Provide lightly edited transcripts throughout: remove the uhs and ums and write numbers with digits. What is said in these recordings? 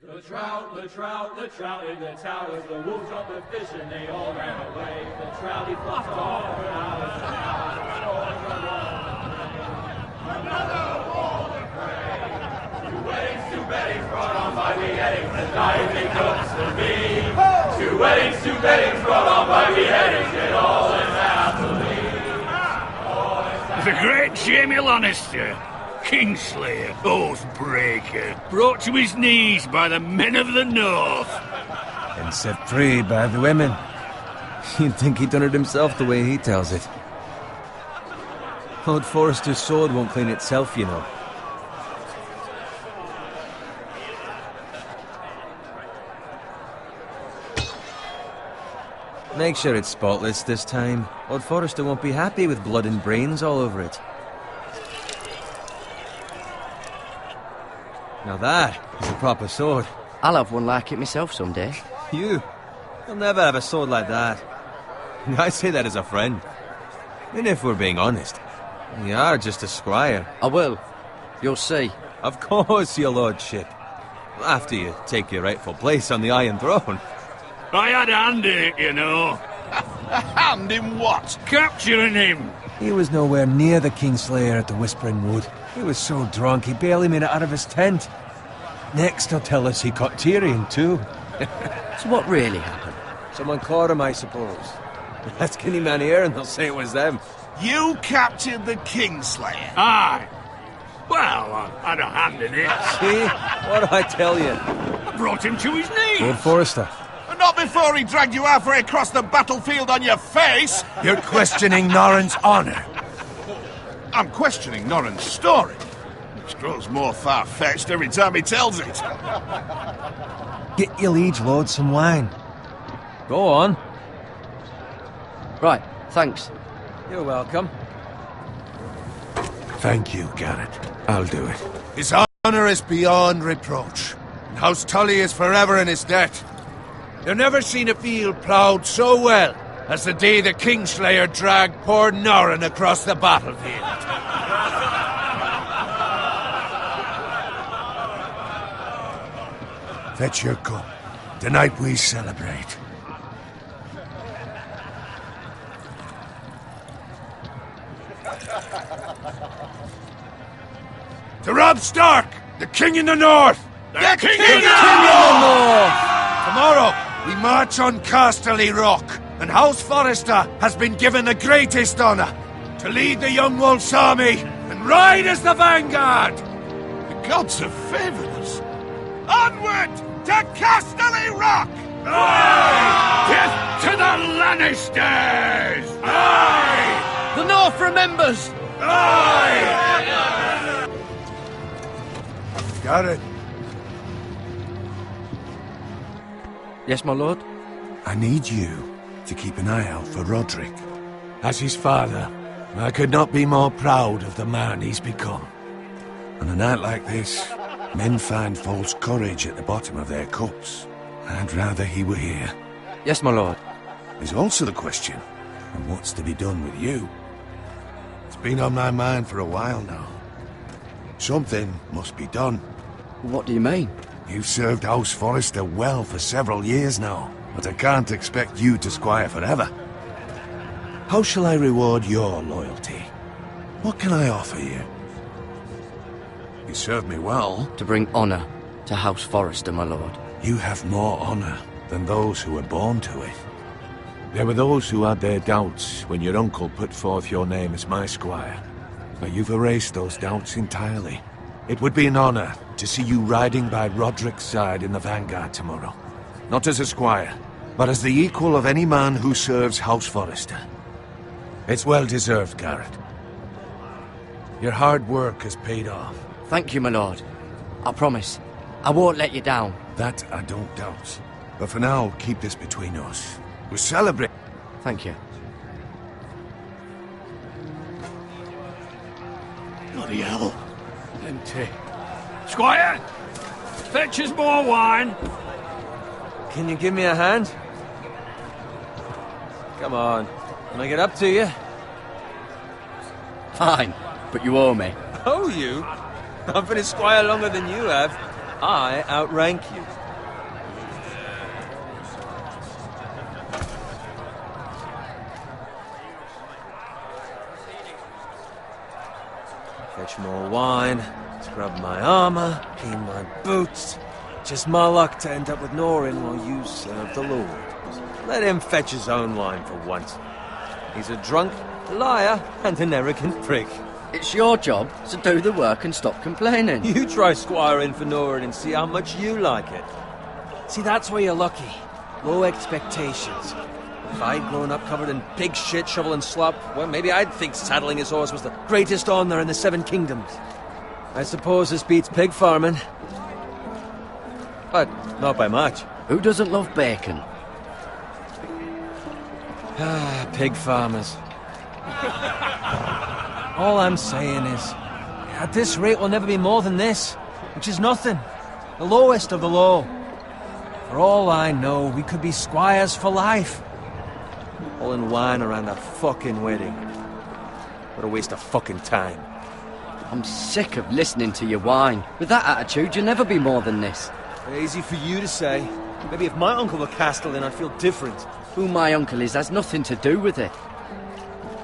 The trout in the towers, the wolves dropped the fish and they all ran away. The trout he flopped off for hours and hours. Another wall of prey. Two weddings brought on by beheadings, the diving cooks for me. Two weddings brought on by beheadings, it all ends happily. The great Jamie Lannister, Kingslayer, Oathbreaker, brought to his knees by the men of the North. And set free by the women. You'd think he'd done it himself the way he tells it. Lord Forrester's sword won't clean itself, you know. Make sure it's spotless this time. Lord Forrester won't be happy with blood and brains all over it. Now that is a proper sword. I'll have one like it myself someday. You? You'll never have a sword like that. I say that as a friend. And if we're being honest, you are just a squire. I will. You'll see. Of course, your lordship. After you take your rightful place on the Iron Throne. I had a hand in it, you know. A hand in what? Capturing him. He was nowhere near the Kingslayer at the Whispering Wood. He was so drunk he barely made it out of his tent. Next he'll tell us he caught Tyrion too. So what really happened? Someone caught him, I suppose. Ask any man here and they'll say it was them. You captured the Kingslayer? Aye. Well, I had a hand in it. See? What did I tell you? I brought him to his knees. Lord Forrester. But not before he dragged you halfway across the battlefield on your face! You're questioning Norrin's honor. I'm questioning Norrin's story, which grows more far-fetched every time he tells it. Get your liege lord some wine. Go on. Right, thanks. You're welcome. Thank you, Garrett. I'll do it. His honor is beyond reproach. And House Tully is forever in his debt. You've never seen a field ploughed so well as the day the Kingslayer dragged poor Norrin across the battlefield. Fetch your cup. Tonight we celebrate. To Robb Stark, the King in the North! The King in the North! Tomorrow, we march on Casterly Rock, and House Forrester has been given the greatest honor to lead the Young Wolf's army and ride as the vanguard! The gods have favored us. Onward to Casterly Rock! Aye! Death to the Lannisters! Aye! The North remembers! Aye! Garrett, Yes, my lord? I need you to keep an eye out for Roderick. As his father, I could not be more proud of the man he's become. On a night like this, men find false courage at the bottom of their cups. I'd rather he were here. Yes, my lord. There's also the question of what's to be done with you. It's been on my mind for a while now. Something must be done. What do you mean? You've served House Forrester well for several years now, but I can't expect you to squire forever. How shall I reward your loyalty? What can I offer you? You served me well. To bring honour to House Forrester, my lord. You have more honour than those who were born to it. There were those who had their doubts when your uncle put forth your name as my squire. But you've erased those doubts entirely. It would be an honour to see you riding by Roderick's side in the vanguard tomorrow. Not as a squire, but as the equal of any man who serves House Forrester. It's well deserved, Garrett. Your hard work has paid off. Thank you, my lord. I promise. I won't let you down. That I don't doubt. But for now, keep this between us. We'll celebrate. Thank you. Bloody hell. Empty. Squire! Fetch us more wine. Can you give me a hand? Come on. Can I get up to you? Fine, but you owe me. Oh, you? I've been a squire longer than you have. I outrank you. Fetch more wine, scrub my armor, clean my boots. Just my luck to end up with Norin while you serve the Lord. Let him fetch his own wine for once. He's a drunk, liar, and an arrogant prick. It's your job to do the work and stop complaining. You try squiring for Norin and see how much you like it. See, that's where you're lucky. Low expectations. If I'd grown up covered in pig shit, shovel and slop, well, maybe I'd think saddling his horse was the greatest honor in the Seven Kingdoms. I suppose this beats pig farming. But not by much. Who doesn't love bacon? Ah, pig farmers. All I'm saying is, at this rate we'll never be more than this, which is nothing. The lowest of the low. For all I know, we could be squires for life. All in wine around a fucking wedding. What a waste of fucking time. I'm sick of listening to your whine. With that attitude, you'll never be more than this. Easy for you to say. Maybe if my uncle were Castellan, I'd feel different. Who my uncle is has nothing to do with it.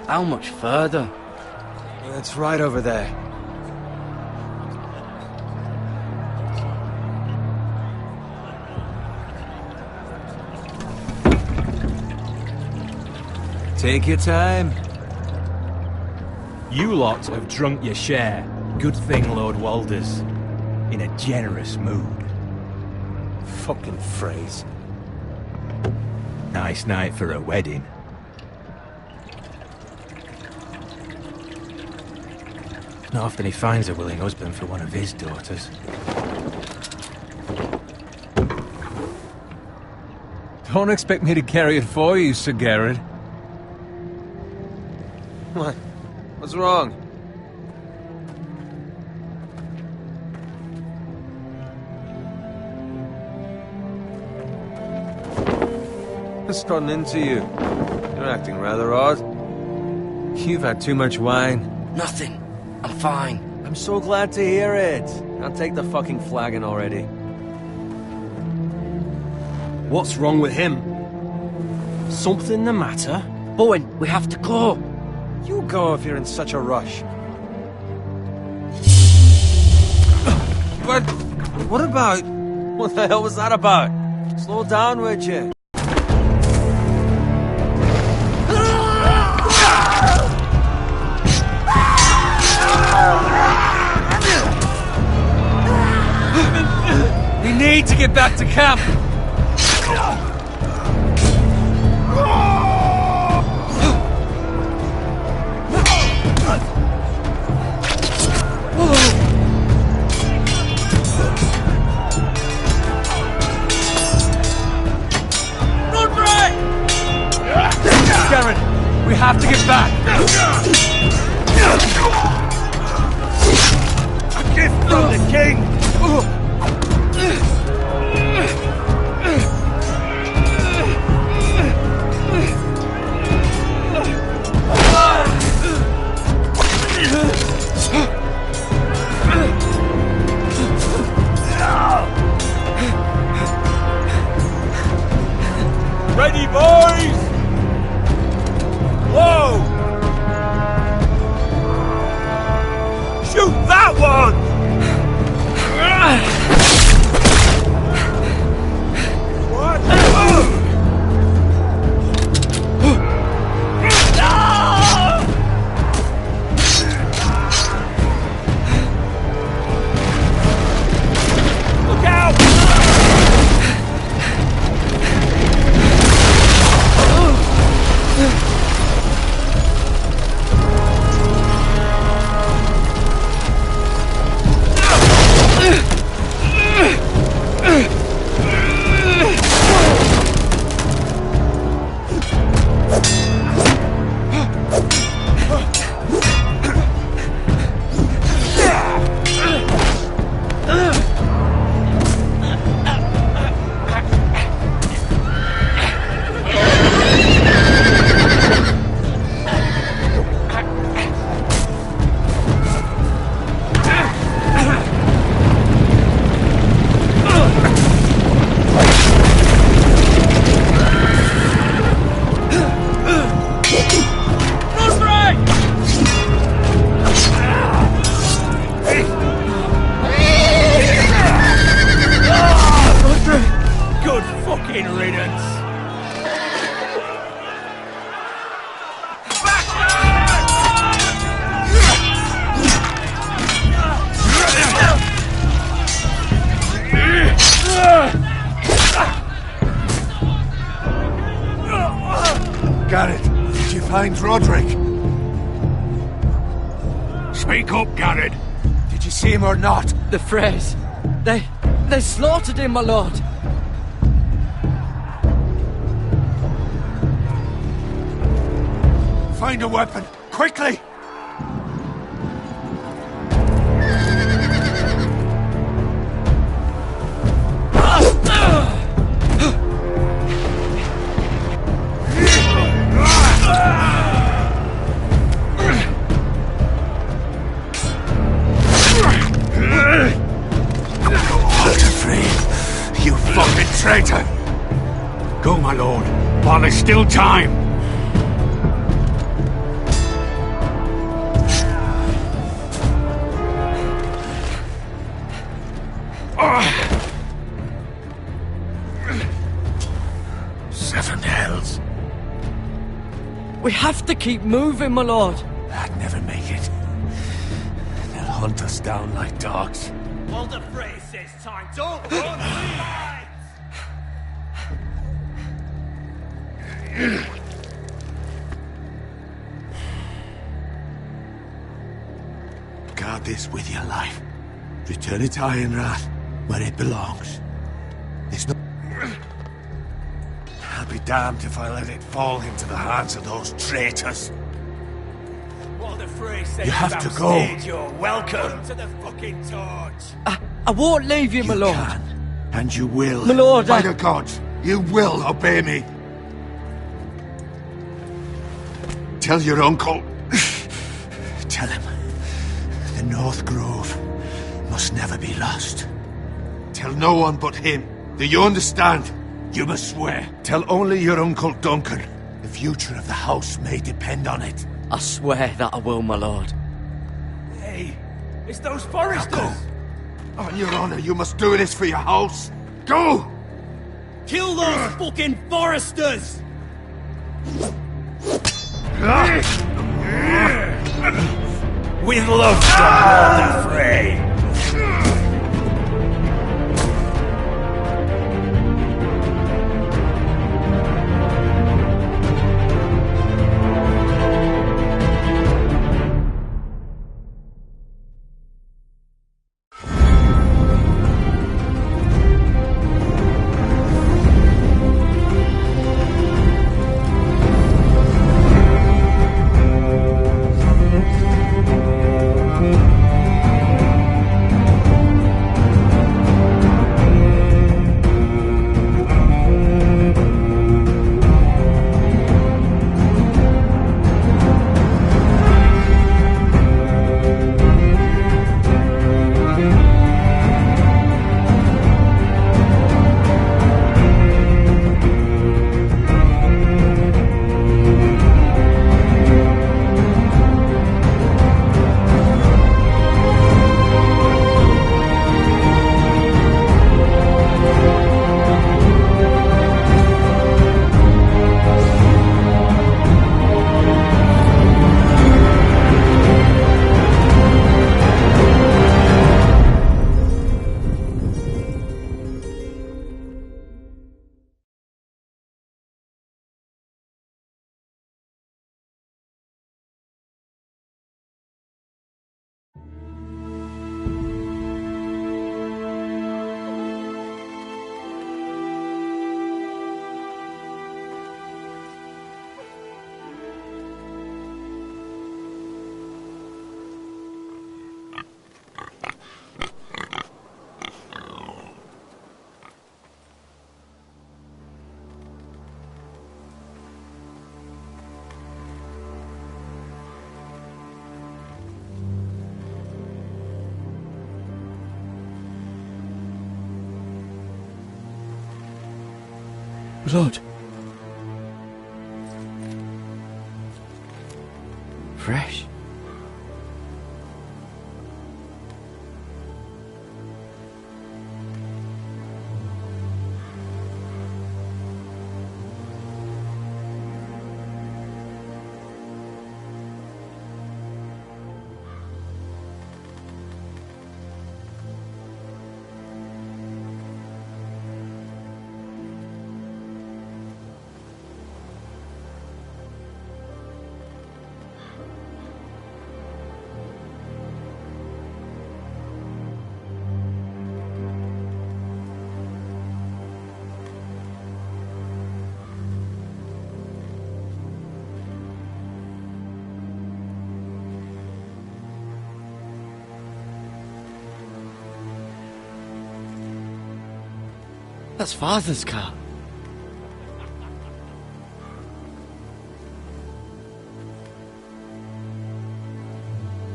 How much further? It's right over there. Take your time. You lot have drunk your share. Good thing Lord Walder's in a generous mood. Fucking phrase. Nice night for a wedding. Not often he finds a willing husband for one of his daughters. Don't expect me to carry it for you, Sir Garrett. What? What's wrong? What's gotten into you? You're acting rather odd. You've had too much wine. Nothing. I'm fine. I'm so glad to hear it. Now take the fucking flagon already. What's wrong with him? Something the matter? Bowen, we have to go. You go if you're in such a rush. But what about... What the hell was that about? Slow down, would you? We need to get back to camp! Garrett, we have to get back! A gift from the king! Ready, boys! Whoa! Shoot that one! What? Look out! find Roderick? Speak up, Garrett. Did you see him or not? The Freys. They slaughtered him, my lord. Find a weapon, quickly! You fucking traitor! Go, my lord, while there's still time. Seven hells. We have to keep moving, my lord. I'd never make it. They'll hunt us down like dogs. Walder Frey says time. Don't run, fight! Guard this with your life. Return it to Ironrath, where it belongs. There's no... I'll be damned if I let it fall into the hands of those traitors. Walder Frey says You have to go. You're welcome to the fucking torch. I won't leave you, my lord. Can, and you will. My lord, By the gods, you will obey me. Tell your uncle. Tell him. The North Grove must never be lost. Tell no one but him. Do you understand? You must swear. Tell only your Uncle Duncan. The future of the house may depend on it. I swear that I will, my lord. Hey, it's those foresters. Now go. On your honor, you must do this for your house. Go! Kill those fucking foresters! With love from Walder Frey. Blood. Fresh. That's Father's car.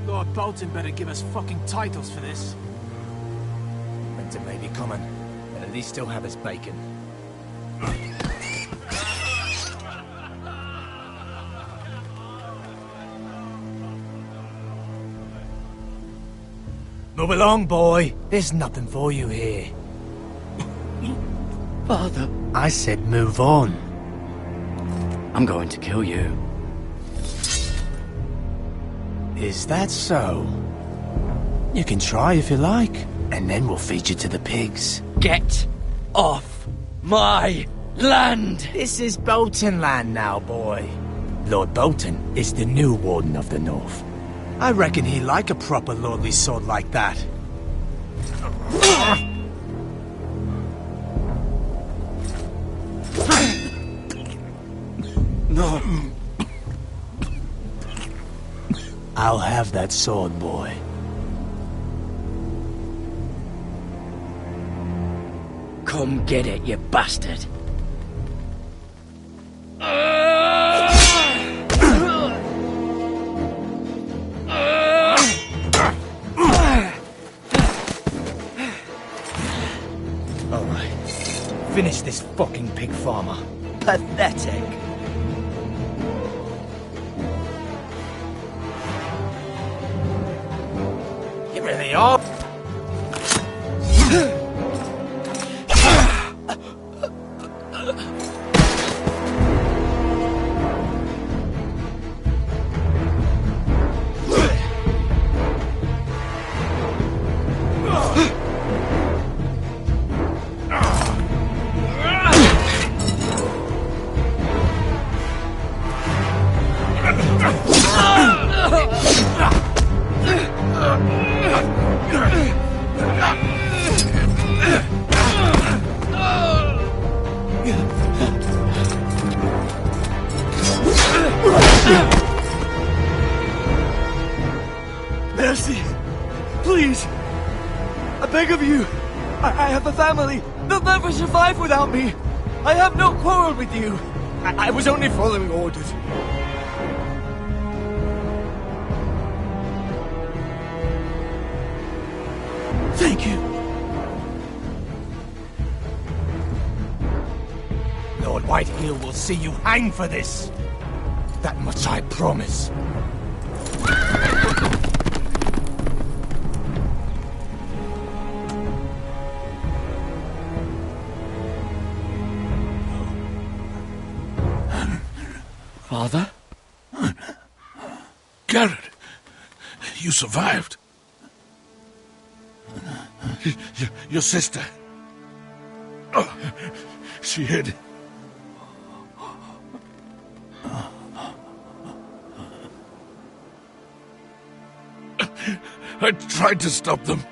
Lord Bolton better give us fucking titles for this. Winter may be coming, but at least still have his bacon. Move along, boy. There's nothing for you here. Father, I said move on. I'm going to kill you. Is that so? You can try if you like, and then we'll feed you to the pigs. Get off my land! This is Bolton land now, boy. Lord Bolton is the new Warden of the North. I reckon he'd like a proper lordly sword like that. No. I'll have that sword, boy. Come get it, you bastard. Alright. Finish this fucking pig farmer. Pathetic. You really are. Mercy! Please! I beg of you! I have a family! They'll never survive without me! I have no quarrel with you! I was only following orders. Thank you. Lord Whitehill will see you hang for this. That much I promise. Father? Garrett, you survived. Your sister. Oh, she hid. I tried to stop them.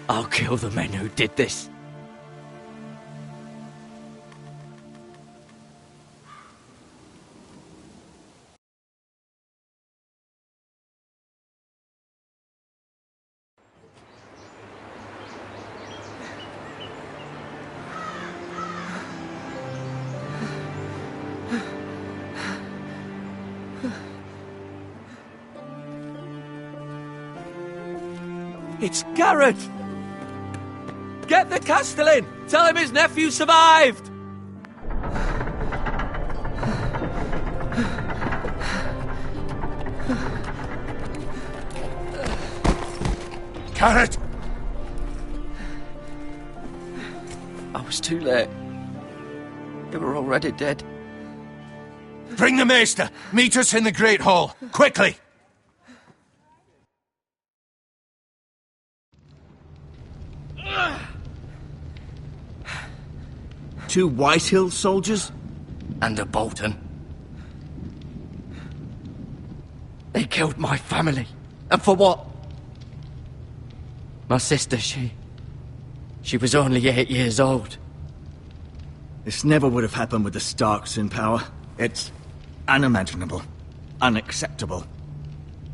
I'll kill the men who did this. It's Garrett! Get the Castellan! Tell him his nephew survived! Garrett! I was too late. They were already dead. Bring the maester! Meet us in the Great Hall! Quickly! Two Whitehill soldiers? And a Bolton. They killed my family. And for what? My sister, she was only 8 years old. This never would have happened with the Starks in power. It's unimaginable. Unacceptable.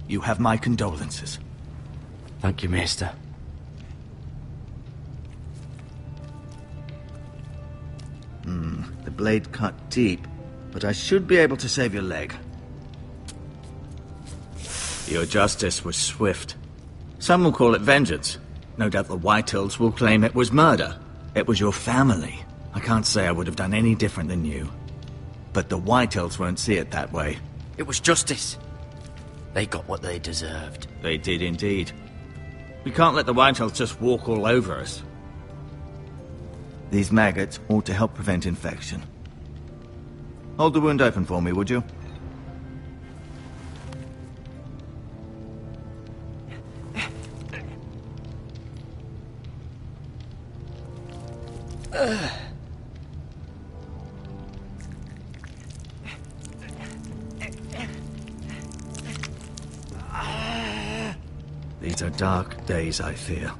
You have my condolences. Thank you, Maester. The blade cut deep, but I should be able to save your leg. Your justice was swift. Some will call it vengeance. No doubt the Whitehills will claim it was murder. It was your family. I can't say I would have done any different than you. But the Whitehills won't see it that way. It was justice. They got what they deserved. They did indeed. We can't let the Whitehills just walk all over us. These maggots ought to help prevent infection. Hold the wound open for me, would you? These are dark days, I fear.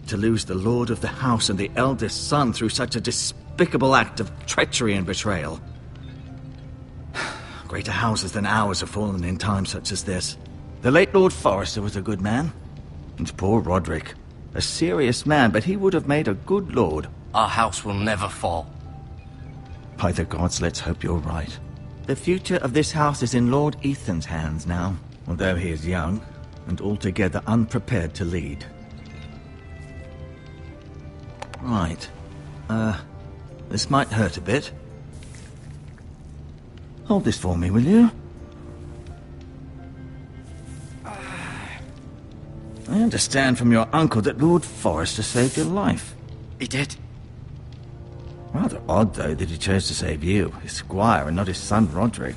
To lose the lord of the house and the eldest son through such a despicable act of treachery and betrayal. Greater houses than ours have fallen in times such as this. The late Lord Forrester was a good man. And poor Roderick. A serious man, but he would have made a good lord. Our house will never fall. By the gods, let's hope you're right. The future of this house is in Lord Ethan's hands now, although he is young and altogether unprepared to lead. Right. This might hurt a bit. Hold this for me, will you? I understand from your uncle that Lord Forrester saved your life. He did. Rather odd, though, that he chose to save you, his squire, and not his son Roderick.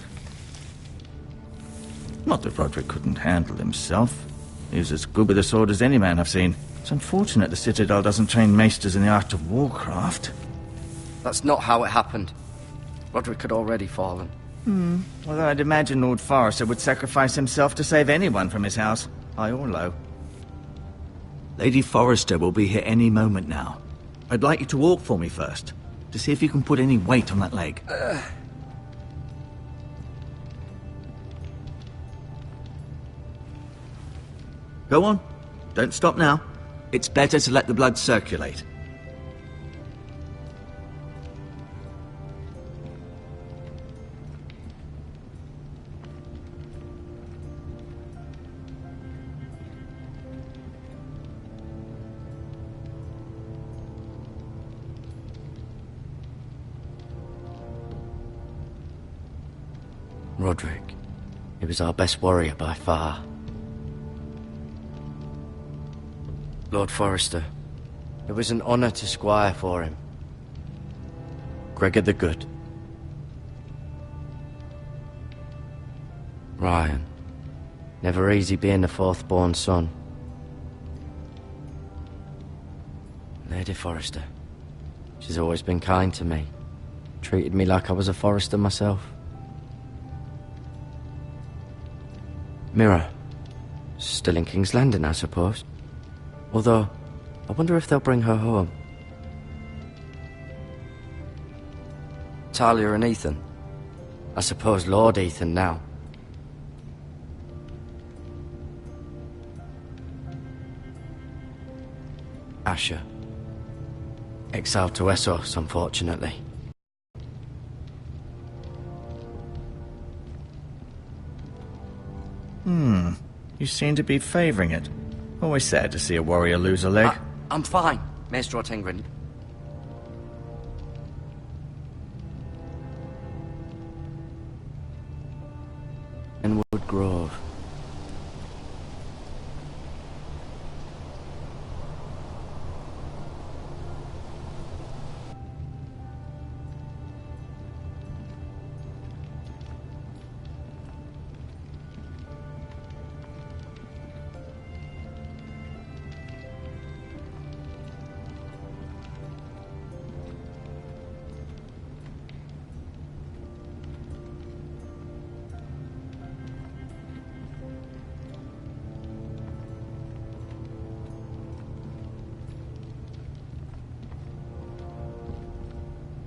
Not that Roderick couldn't handle himself. He was as good with a sword as any man I've seen. It's unfortunate the Citadel doesn't train maesters in the art of Walktrought. That's not how it happened. Roderick had already fallen. Although I'd imagine Lord Forrester would sacrifice himself to save anyone from his house, high or low. Lady Forrester will be here any moment now. I'd like you to walk for me first, to see if you can put any weight on that leg. Go on. Don't stop now. It's better to let the blood circulate. Roderick. He was our best warrior by far. Lord Forrester. It was an honor to squire for him. Gregor the Good. Ryan. Never easy being the fourth-born son. Lady Forrester. She's always been kind to me. Treated me like I was a Forrester myself. Mirror. Still in King's Landing, I suppose. Although, I wonder if they'll bring her home. Talia and Ethan. I suppose Lord Ethan now. Asher. Exiled to Essos, unfortunately. You seem to be favoring it. Always sad to see a warrior lose a leg. I'm fine, Maester Ortengrin. Inwood Grove.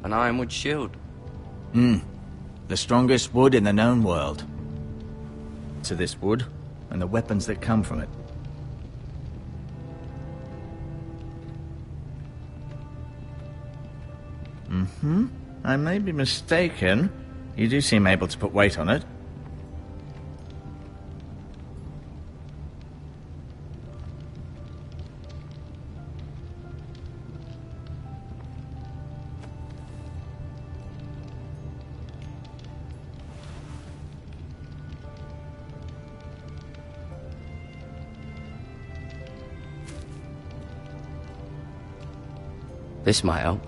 an ironwood shield. The strongest wood in the known world. To this wood, and the weapons that come from it. I may be mistaken. You do seem able to put weight on it. This might help.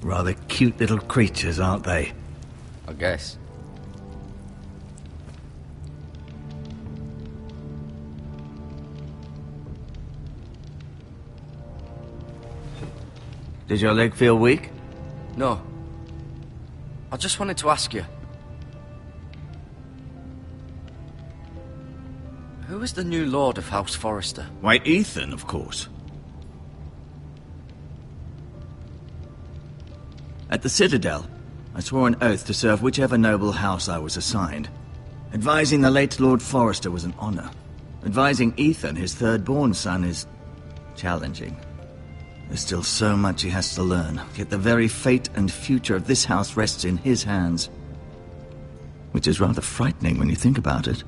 Rather cute little creatures, aren't they? I guess. Does your leg feel weak? No. I just wanted to ask you. Who is the new Lord of House Forrester? Why, Ethan, of course. At the Citadel, I swore an oath to serve whichever noble house I was assigned. Advising the late Lord Forrester was an honor. Advising Ethan, his third-born son, is challenging. There's still so much he has to learn, yet the very fate and future of this house rests in his hands. Which is rather frightening when you think about it.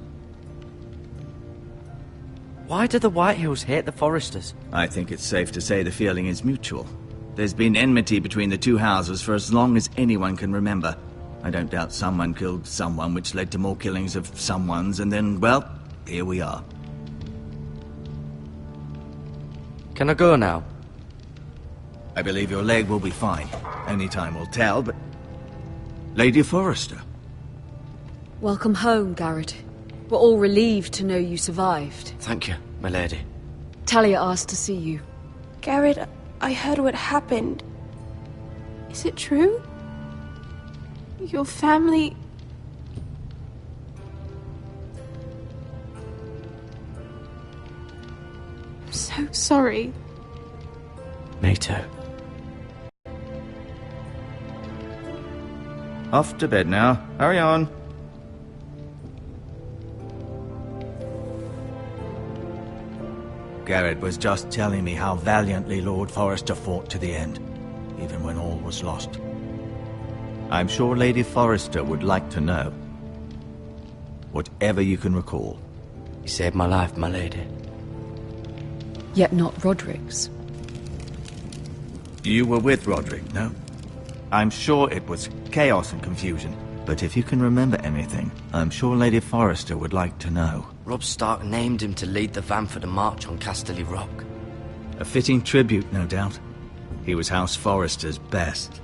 Why do the Whitehills hate the Forresters? I think it's safe to say the feeling is mutual. There's been enmity between the two houses for as long as anyone can remember. I don't doubt someone killed someone, which led to more killings of someones, and then, well, here we are. Can I go now? I believe your leg will be fine. Only time will tell, but... Lady Forrester. Welcome home, Garrett. We're all relieved to know you survived. Thank you, my lady. Talia asked to see you. Garrett, I heard what happened. Is it true? Your family... I'm so sorry. Me too. Off to bed now. Hurry on. Garrett was just telling me how valiantly Lord Forrester fought to the end, even when all was lost. I'm sure Lady Forrester would like to know. Whatever you can recall. You saved my life, my lady. Yet not Roderick's. You were with Roderick, no? I'm sure it was chaos and confusion, but if you can remember anything, I'm sure Lady Forrester would like to know. Robb Stark named him to lead the van for the march on Casterly Rock. A fitting tribute, no doubt. He was House Forrester's best.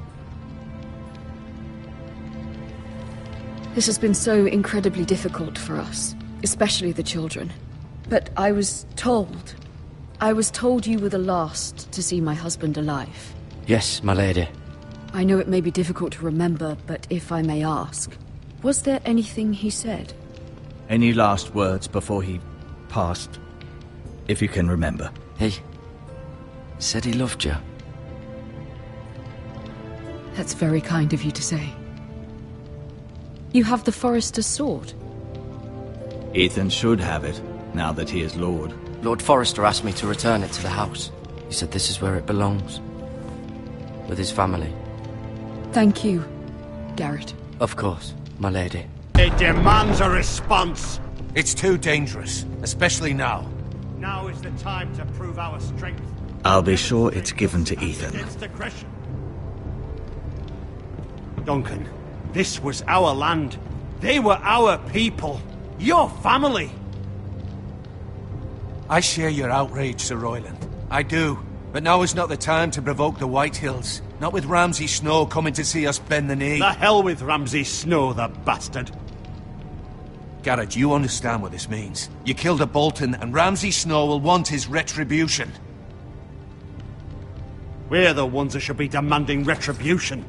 This has been so incredibly difficult for us, especially the children. But I was told you were the last to see my husband alive. Yes, my lady. I know it may be difficult to remember, but if I may ask, was there anything he said? Any last words before he passed? If you can remember. He said he loved you. That's very kind of you to say. You have the Forrester's sword. Ethan should have it, now that he is Lord. Lord Forrester asked me to return it to the house. He said this is where it belongs. With his family. Thank you, Garrett. Of course, my lady. It demands a response. It's too dangerous, especially now. Now is the time to prove our strength. I'll be sure it's given to Ethan. Duncan, this was our land. They were our people. Your family. I share your outrage, Sir Royland. I do. But now is not the time to provoke the Whitehills. Not with Ramsay Snow coming to see us bend the knee. The hell with Ramsay Snow, the bastard. Garrett, you understand what this means. You killed a Bolton, and Ramsay Snow will want his retribution. We're the ones that should be demanding retribution.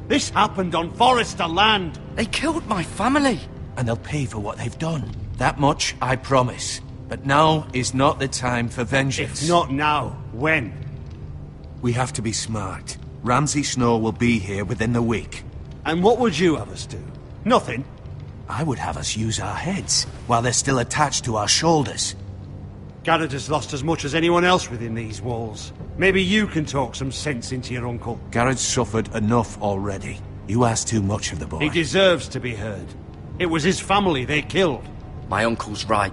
This happened on Forrester land. They killed my family. And they'll pay for what they've done. That much I promise. But now is not the time for vengeance. If not now, when? We have to be smart. Ramsay Snow will be here within the week. And what would you have us do? Nothing? I would have us use our heads, while they're still attached to our shoulders. Garrett has lost as much as anyone else within these walls. Maybe you can talk some sense into your uncle. Garrett's suffered enough already. You ask too much of the boy. He deserves to be heard. It was his family they killed. My uncle's right.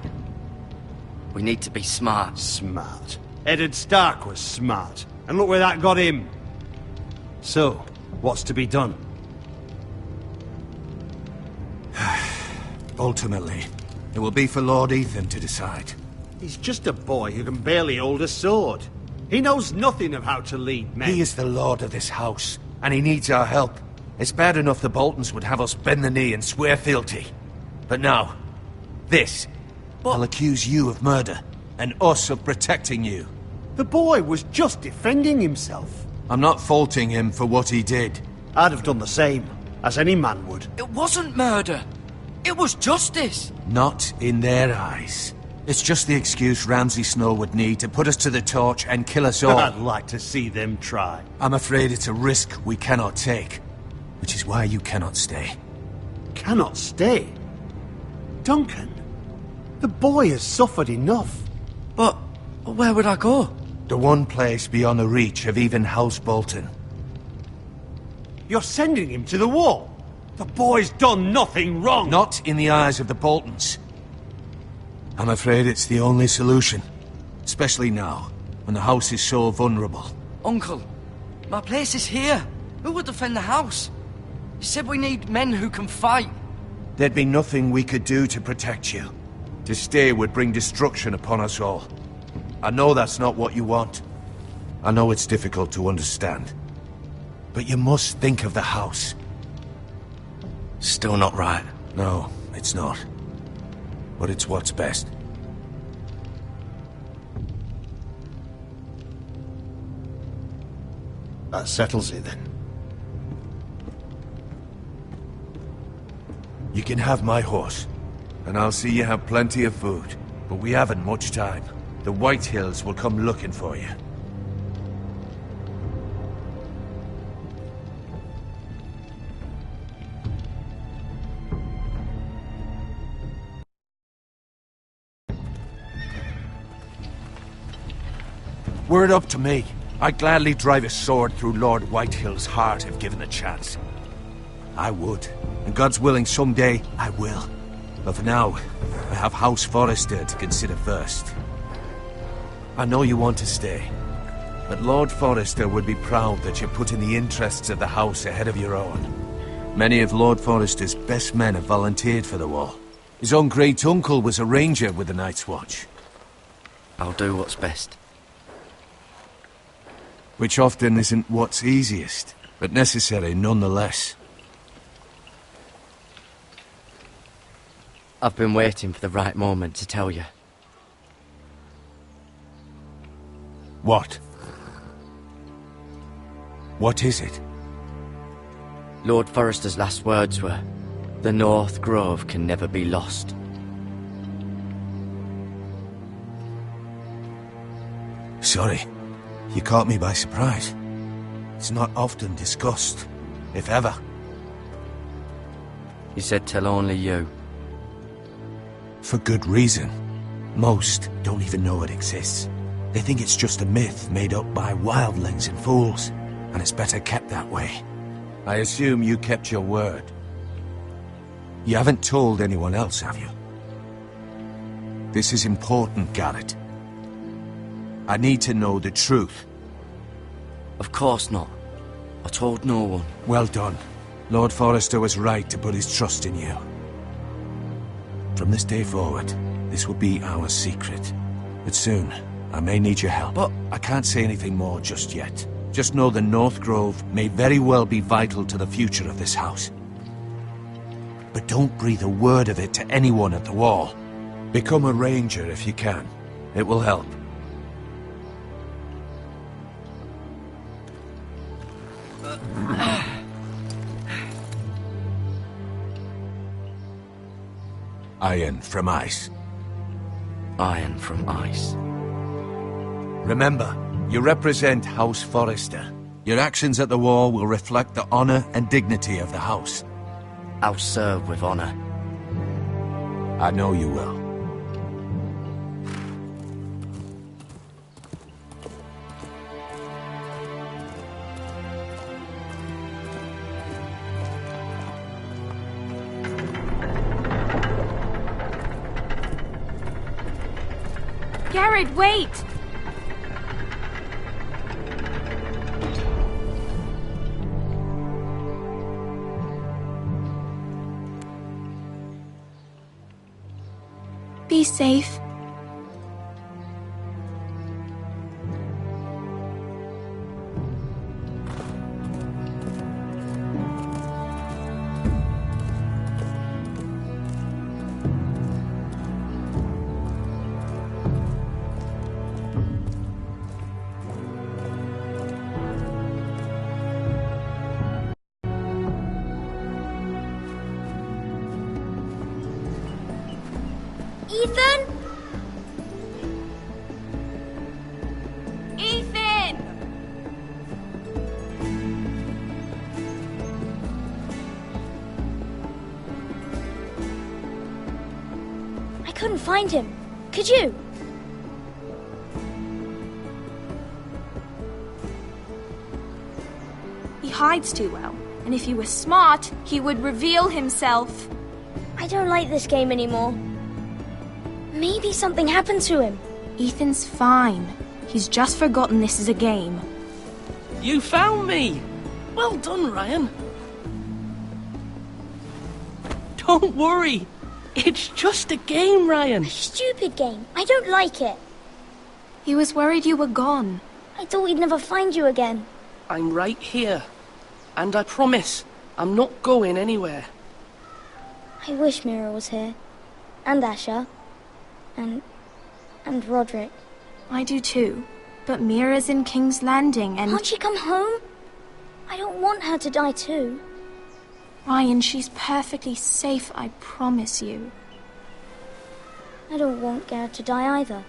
We need to be smart. Smart? Eddard Stark was smart. And look where that got him. So, what's to be done? Ultimately, it will be for Lord Ethan to decide. He's just a boy who can barely hold a sword. He knows nothing of how to lead men. He is the lord of this house, and he needs our help. It's bad enough the Boltons would have us bend the knee and swear fealty. But now, this. I'll accuse you of murder, and us of protecting you. The boy was just defending himself. I'm not faulting him for what he did. I'd have done the same, as any man would. It wasn't murder. It was justice. Not in their eyes. It's just the excuse Ramsay Snow would need to put us to the torch and kill us all. I'd like to see them try. I'm afraid it's a risk we cannot take, which is why you cannot stay. Cannot stay? Duncan, the boy has suffered enough. But where would I go? The one place beyond the reach of even House Bolton. You're sending him to the wall? The boy's done nothing wrong! Not in the eyes of the Boltons. I'm afraid it's the only solution. Especially now, when the house is so vulnerable. Uncle, my place is here. Who would defend the house? You said we need men who can fight. There'd be nothing we could do to protect you. To stay would bring destruction upon us all. I know that's not what you want. I know it's difficult to understand. But you must think of the house. Still not right. No, it's not. But it's what's best. That settles it, then. You can have my horse, and I'll see you have plenty of food. But we haven't much time. The White Hills will come looking for you. Were it up to me, I'd gladly drive a sword through Lord Whitehill's heart if given a chance. I would, and God's willing someday I will. But for now, I have House Forrester to consider first. I know you want to stay, but Lord Forrester would be proud that you're putting the interests of the house ahead of your own. Many of Lord Forrester's best men have volunteered for the war. His own great-uncle was a ranger with the Night's Watch. I'll do what's best. Which often isn't what's easiest, but necessary nonetheless. I've been waiting for the right moment to tell you. What? What is it? Lord Forrester's last words were, "The North Grove can never be lost." Sorry. You caught me by surprise. It's not often discussed, if ever. He said tell only you. For good reason. Most don't even know it exists. They think it's just a myth made up by wildlings and fools, and it's better kept that way. I assume you kept your word. You haven't told anyone else, have you? This is important, Garrett. I need to know the truth. Of course not. I told no one. Well done. Lord Forrester was right to put his trust in you. From this day forward, this will be our secret. But soon, I may need your help. But I can't say anything more just yet. Just know the North Grove may very well be vital to the future of this house. But don't breathe a word of it to anyone at the wall. Become a ranger if you can. It will help. Iron from ice. Iron from ice. Remember, you represent House Forrester. Your actions at the war will reflect the honor and dignity of the house. I'll serve with honor. I know you will. Garrett, wait! Be safe. Ethan? Ethan! I couldn't find him. Could you? He hides too well, and if he were smart, he would reveal himself. I don't like this game anymore. Maybe something happened to him. Ethan's fine. He's just forgotten this is a game. You found me! Well done, Ryan. Don't worry. It's just a game, Ryan. A stupid game. I don't like it. He was worried you were gone. I thought we'd never find you again. I'm right here. And I promise, I'm not going anywhere. I wish Mira was here. And Asher. And Roderick. I do too. But Mira's in King's Landing and... Can't she come home? I don't want her to die too. Ryan, she's perfectly safe, I promise you. I don't want Garrett to die either.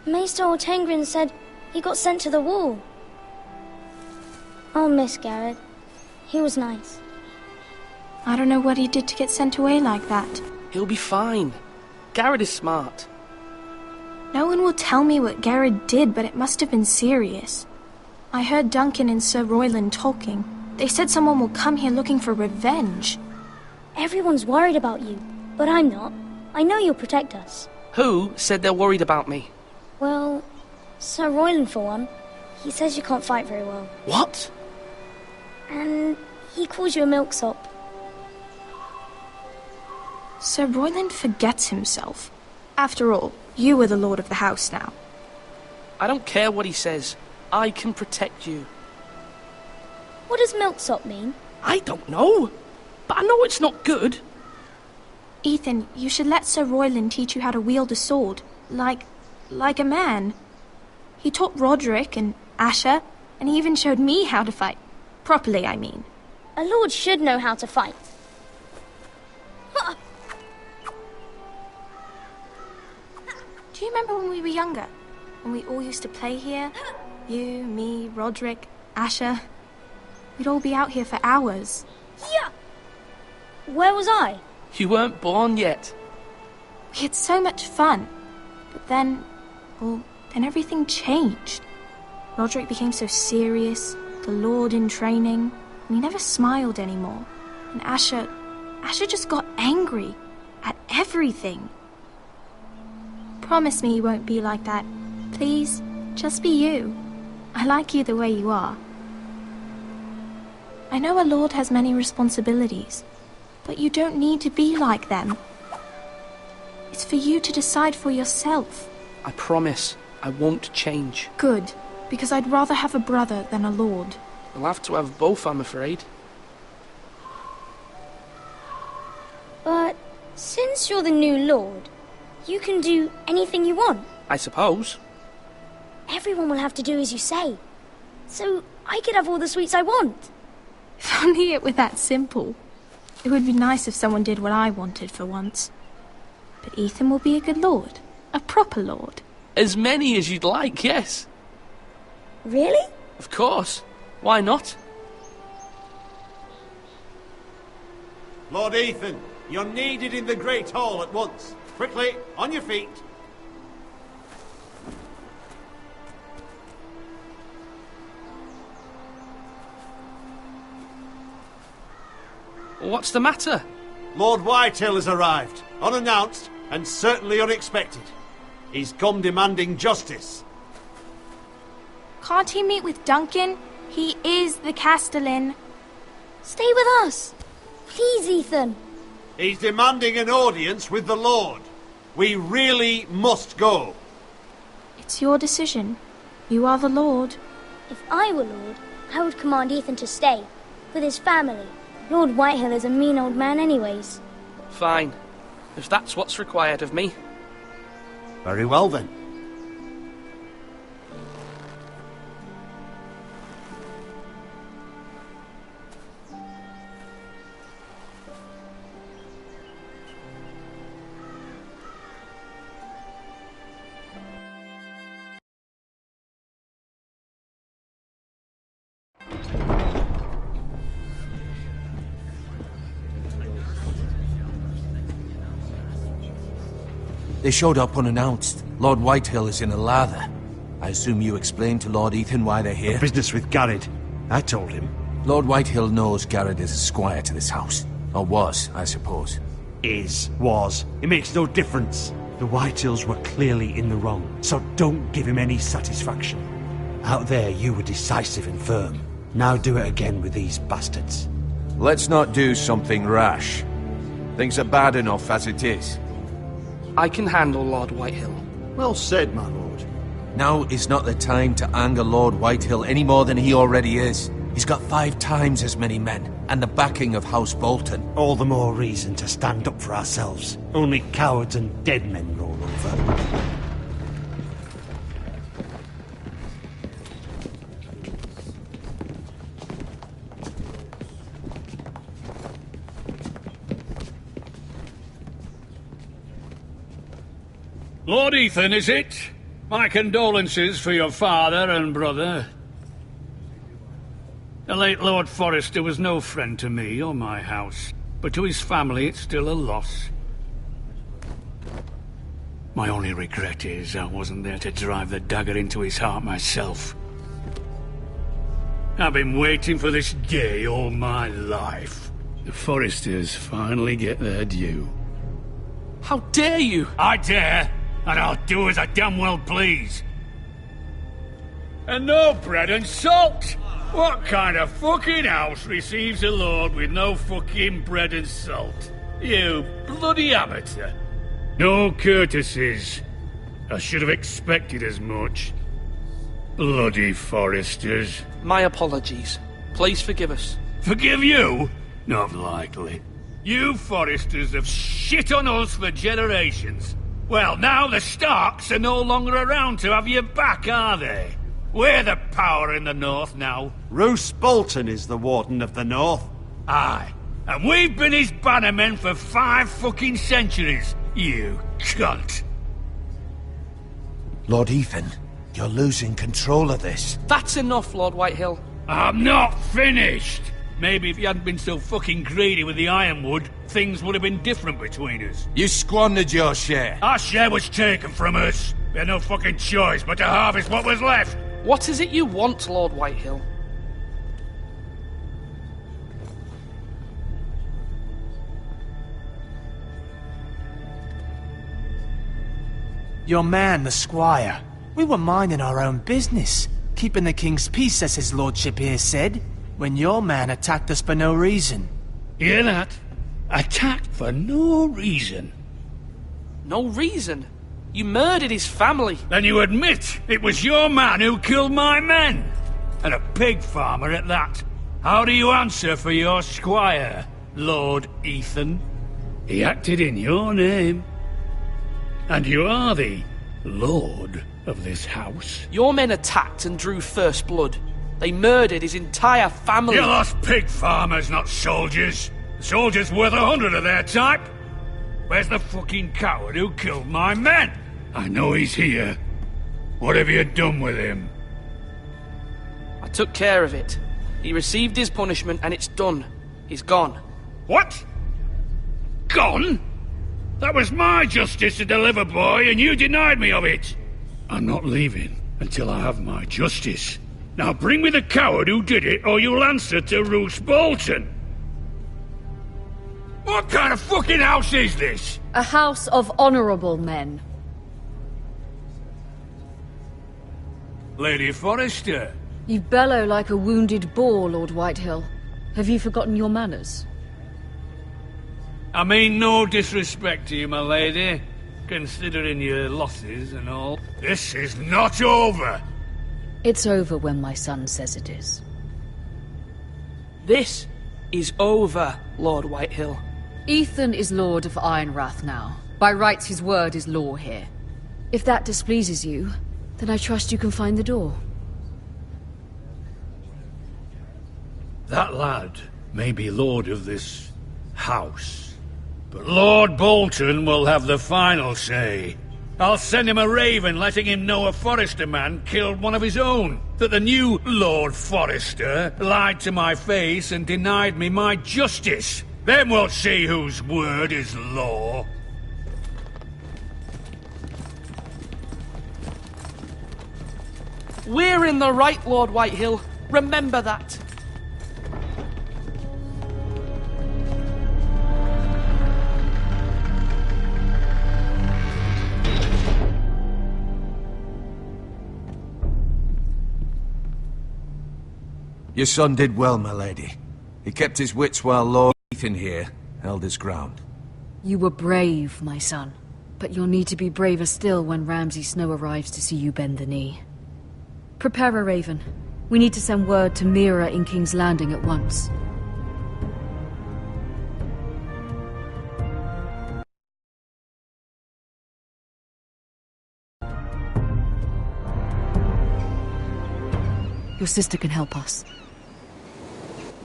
Maester Ortengrin said he got sent to the wall. I'll miss Garrett. He was nice. I don't know what he did to get sent away like that. He'll be fine. Garrett is smart. No one will tell me what Garrett did, but it must have been serious. I heard Duncan and Sir Royland talking. They said someone will come here looking for revenge. Everyone's worried about you, but I'm not. I know you'll protect us. Who said they're worried about me? Well, Sir Royland for one. He says you can't fight very well. What? And he calls you a milksop. Sir Royland forgets himself. After all, you are the lord of the house now. I don't care what he says. I can protect you. What does milksop mean? I don't know. But I know it's not good. Ethan, you should let Sir Royland teach you how to wield a sword. Like a man. He taught Roderick and Asher, and he even showed me how to fight. Properly, I mean. A lord should know how to fight. Do you remember when we were younger? When we all used to play here? You, me, Roderick, Asher. We'd all be out here for hours. Yeah! Where was I? You weren't born yet. We had so much fun. But then everything changed. Roderick became so serious, the Lord in training, and he never smiled anymore. And Asher just got angry at everything. Promise me you won't be like that. Please, just be you. I like you the way you are. I know a lord has many responsibilities, but you don't need to be like them. It's for you to decide for yourself. I promise I won't change. Good, because I'd rather have a brother than a lord. I'll have to have both, I'm afraid. But since you're the new lord, you can do anything you want. I suppose. Everyone will have to do as you say. So I could have all the sweets I want. If only it were that simple. It would be nice if someone did what I wanted for once. But Ethan will be a good lord. A proper lord. As many as you'd like, yes. Really? Of course. Why not? Lord Ethan, you're needed in the Great Hall at once. Quickly, on your feet. What's the matter? Lord Whitehill has arrived, unannounced and certainly unexpected. He's come demanding justice. Can't he meet with Duncan? He is the Castellan. Stay with us. Please, Ethan. He's demanding an audience with the Lord. We really must go. It's your decision. You are the Lord. If I were Lord, I would command Ethan to stay, with his family. Lord Whitehill is a mean old man anyways. Fine. If that's what's required of me. Very well then. They showed up unannounced. Lord Whitehill is in a lather. I assume you explained to Lord Ethan why they're here? Business with Garrett. I told him. Lord Whitehill knows Garrett is a squire to this house. Or was, I suppose. Was. It makes no difference. The Whitehills were clearly in the wrong, so don't give him any satisfaction. Out there, you were decisive and firm. Now do it again with these bastards. Let's not do something rash. Things are bad enough as it is. I can handle Lord Whitehill. Well said, my lord. Now is not the time to anger Lord Whitehill any more than he already is. He's got 5 times as many men, and the backing of House Bolton. All the more reason to stand up for ourselves. Only cowards and dead men roll over. Lord Ethan, is it? My condolences for your father and brother. The late Lord Forrester was no friend to me or my house, but to his family it's still a loss. My only regret is I wasn't there to drive the dagger into his heart myself. I've been waiting for this day all my life. The Forresters finally get their due. How dare you! I dare! And I'll do as I damn well please. And no bread and salt! What kind of fucking house receives a lord with no fucking bread and salt? You bloody amateur. No courtesies. I should have expected as much. Bloody Forresters. My apologies. Please forgive us. Forgive you? Not likely. You Forresters have shit on us for generations. Well, now the Starks are no longer around to have you back, are they? We're the power in the north now. Roose Bolton is the Warden of the North. Aye. And we've been his bannermen for 5 fucking centuries, you cunt. Lord Ethan, you're losing control of this. That's enough, Lord Whitehill. I'm not finished! Maybe if you hadn't been so fucking greedy with the ironwood, things would have been different between us. You squandered your share. Our share was taken from us. We had no fucking choice but to harvest what was left. What is it you want, Lord Whitehill? Your man, the squire. We were minding our own business, keeping the king's peace, as his lordship here said, when your man attacked us for no reason. Hear that? Attacked for no reason. No reason? You murdered his family. Then you admit it was your man who killed my men. And a pig farmer at that. How do you answer for your squire, Lord Ethan? He acted in your name. And you are the lord of this house. Your men attacked and drew first blood. They murdered his entire family. You lost pig farmers, not soldiers. The soldiers worth 100 of their type. Where's the fucking coward who killed my men? I know he's here. What have you done with him? I took care of it. He received his punishment and it's done. He's gone. What? Gone? That was my justice to deliver, boy, and you denied me of it. I'm not leaving until I have my justice. Now bring me the coward who did it, or you'll answer to Roose Bolton. What kind of fucking house is this? A house of honorable men. Lady Forrester. You bellow like a wounded boar, Lord Whitehill. Have you forgotten your manners? I mean no disrespect to you, my lady, considering your losses and all. This is not over. It's over when my son says it is. This is over, Lord Whitehill. Ethan is Lord of Ironrath now. By rights, his word is law here. If that displeases you, then I trust you can find the door. That lad may be lord of this house, but Lord Bolton will have the final say. I'll send him a raven letting him know a Forrester man killed one of his own, that the new Lord Forrester lied to my face and denied me my justice. Then we'll see whose word is law. We're in the right, Lord Whitehill. Remember that. Your son did well, my lady. He kept his wits while Lord Ethan here held his ground. You were brave, my son. But you'll need to be braver still when Ramsay Snow arrives to see you bend the knee. Prepare a raven. We need to send word to Mira in King's Landing at once. Your sister can help us.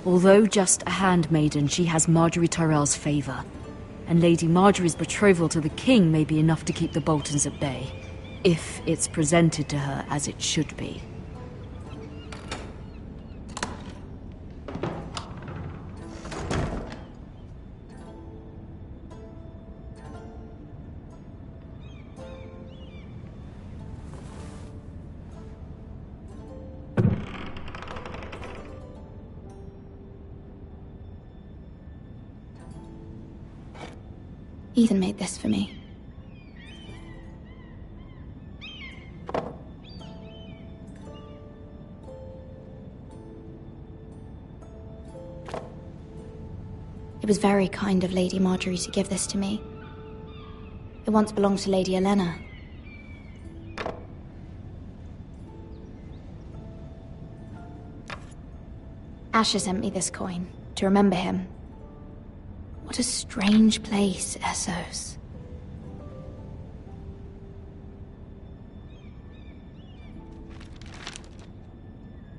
Although just a handmaiden, she has Marjorie Tyrell's favor. And Lady Marjorie's betrothal to the king may be enough to keep the Boltons at bay. If it's presented to her as it should be. Ethan made this for me. It was very kind of Lady Marjorie to give this to me. It once belonged to Lady Elena. Asher sent me this coin to remember him. What a strange place, Essos.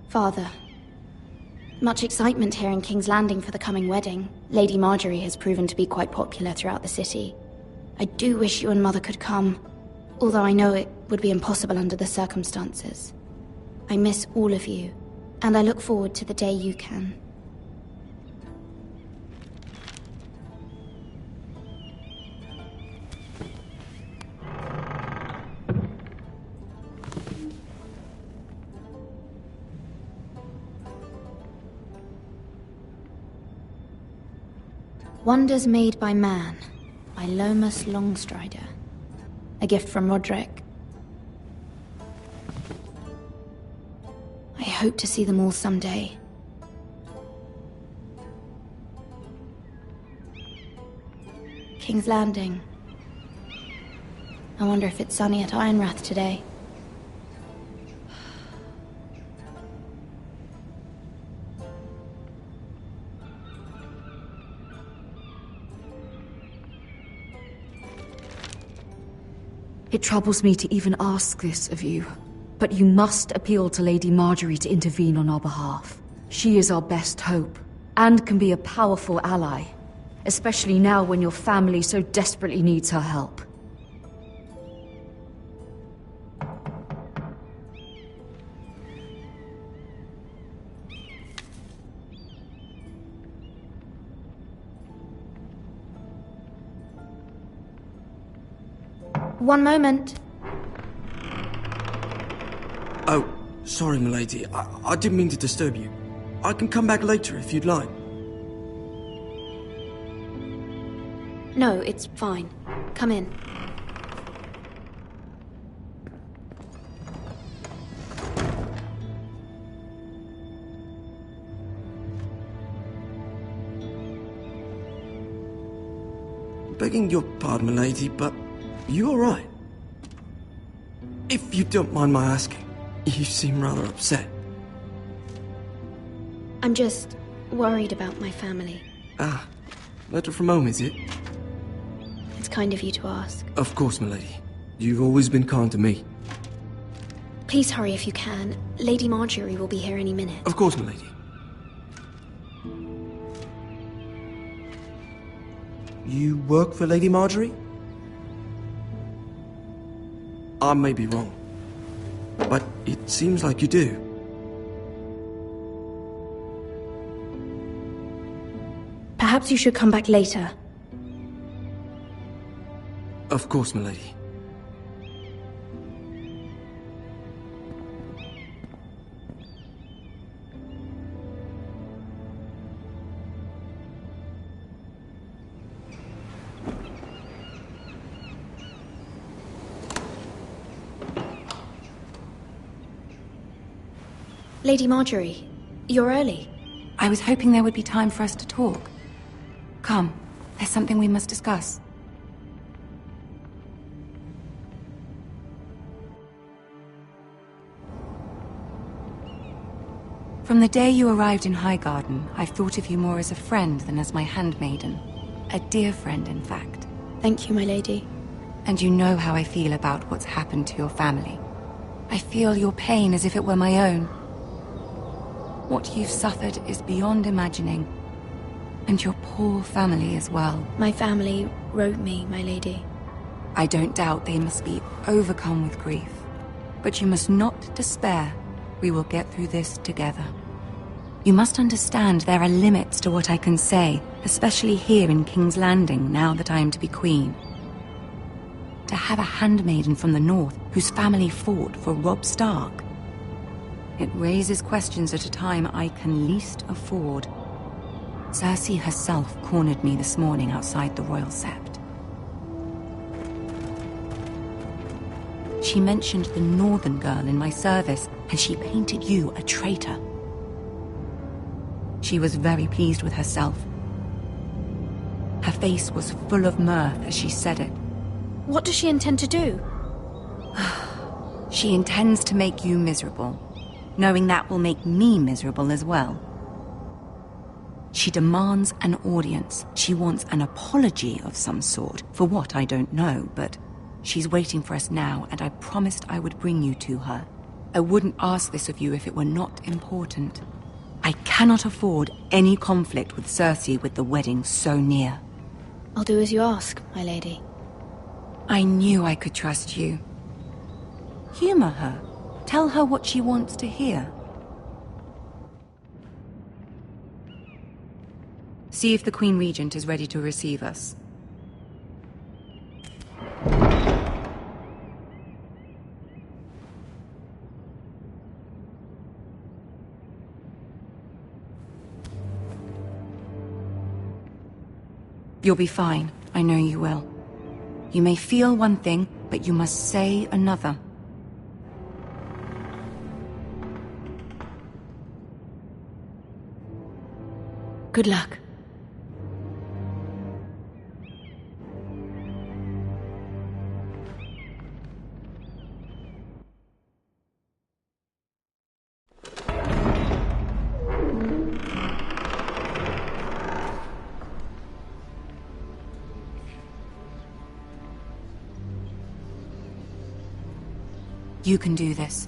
Father, much excitement here in King's Landing for the coming wedding. Lady Marjorie has proven to be quite popular throughout the city. I do wish you and Mother could come, although I know it would be impossible under the circumstances. I miss all of you, and I look forward to the day you can. Wonders Made by Man, by Lomas Longstrider. A gift from Roderick. I hope to see them all someday. King's Landing. I wonder if it's sunny at Ironrath today. It troubles me to even ask this of you, but you must appeal to Lady Marjorie to intervene on our behalf. She is our best hope, and can be a powerful ally. especially now when your family so desperately needs her help. One moment. Oh, sorry, milady. I didn't mean to disturb you. I can come back later if you'd like. No, it's fine. Come in. Begging your pardon, milady, but you all right? If you don't mind my asking, you seem rather upset. I'm just worried about my family. Ah, letter from home, is it? It's kind of you to ask. Of course, milady. You've always been kind to me. Please hurry if you can. Lady Marjorie will be here any minute. Of course, milady. You work for Lady Marjorie? I may be wrong, but it seems like you do. Perhaps you should come back later. Of course, milady. Lady Marjorie, you're early. I was hoping there would be time for us to talk. Come, there's something we must discuss. From the day you arrived in Highgarden, I've thought of you more as a friend than as my handmaiden. A dear friend, in fact. Thank you, my lady. And you know how I feel about what's happened to your family. I feel your pain as if it were my own. What you've suffered is beyond imagining. And your poor family as well. My family wrote me, my lady. I don't doubt they must be overcome with grief. But you must not despair. We will get through this together. You must understand there are limits to what I can say, especially here in King's Landing, now that I am to be queen. To have a handmaiden from the north whose family fought for Robb Stark. It raises questions at a time I can least afford. Cersei herself cornered me this morning outside the Royal Sept. She mentioned the northern girl in my service, and she painted you a traitor. She was very pleased with herself. Her face was full of mirth as she said it. What does she intend to do? She intends to make you miserable, knowing that will make me miserable as well. She demands an audience. She wants an apology of some sort, for what I don't know, but she's waiting for us now, and I promised I would bring you to her. I wouldn't ask this of you if it were not important. I cannot afford any conflict with Cersei with the wedding so near. I'll do as you ask, my lady. I knew I could trust you. Humor her. Tell her what she wants to hear. See if the Queen Regent is ready to receive us. You'll be fine. I know you will. You may feel one thing, but you must say another. Good luck. You can do this.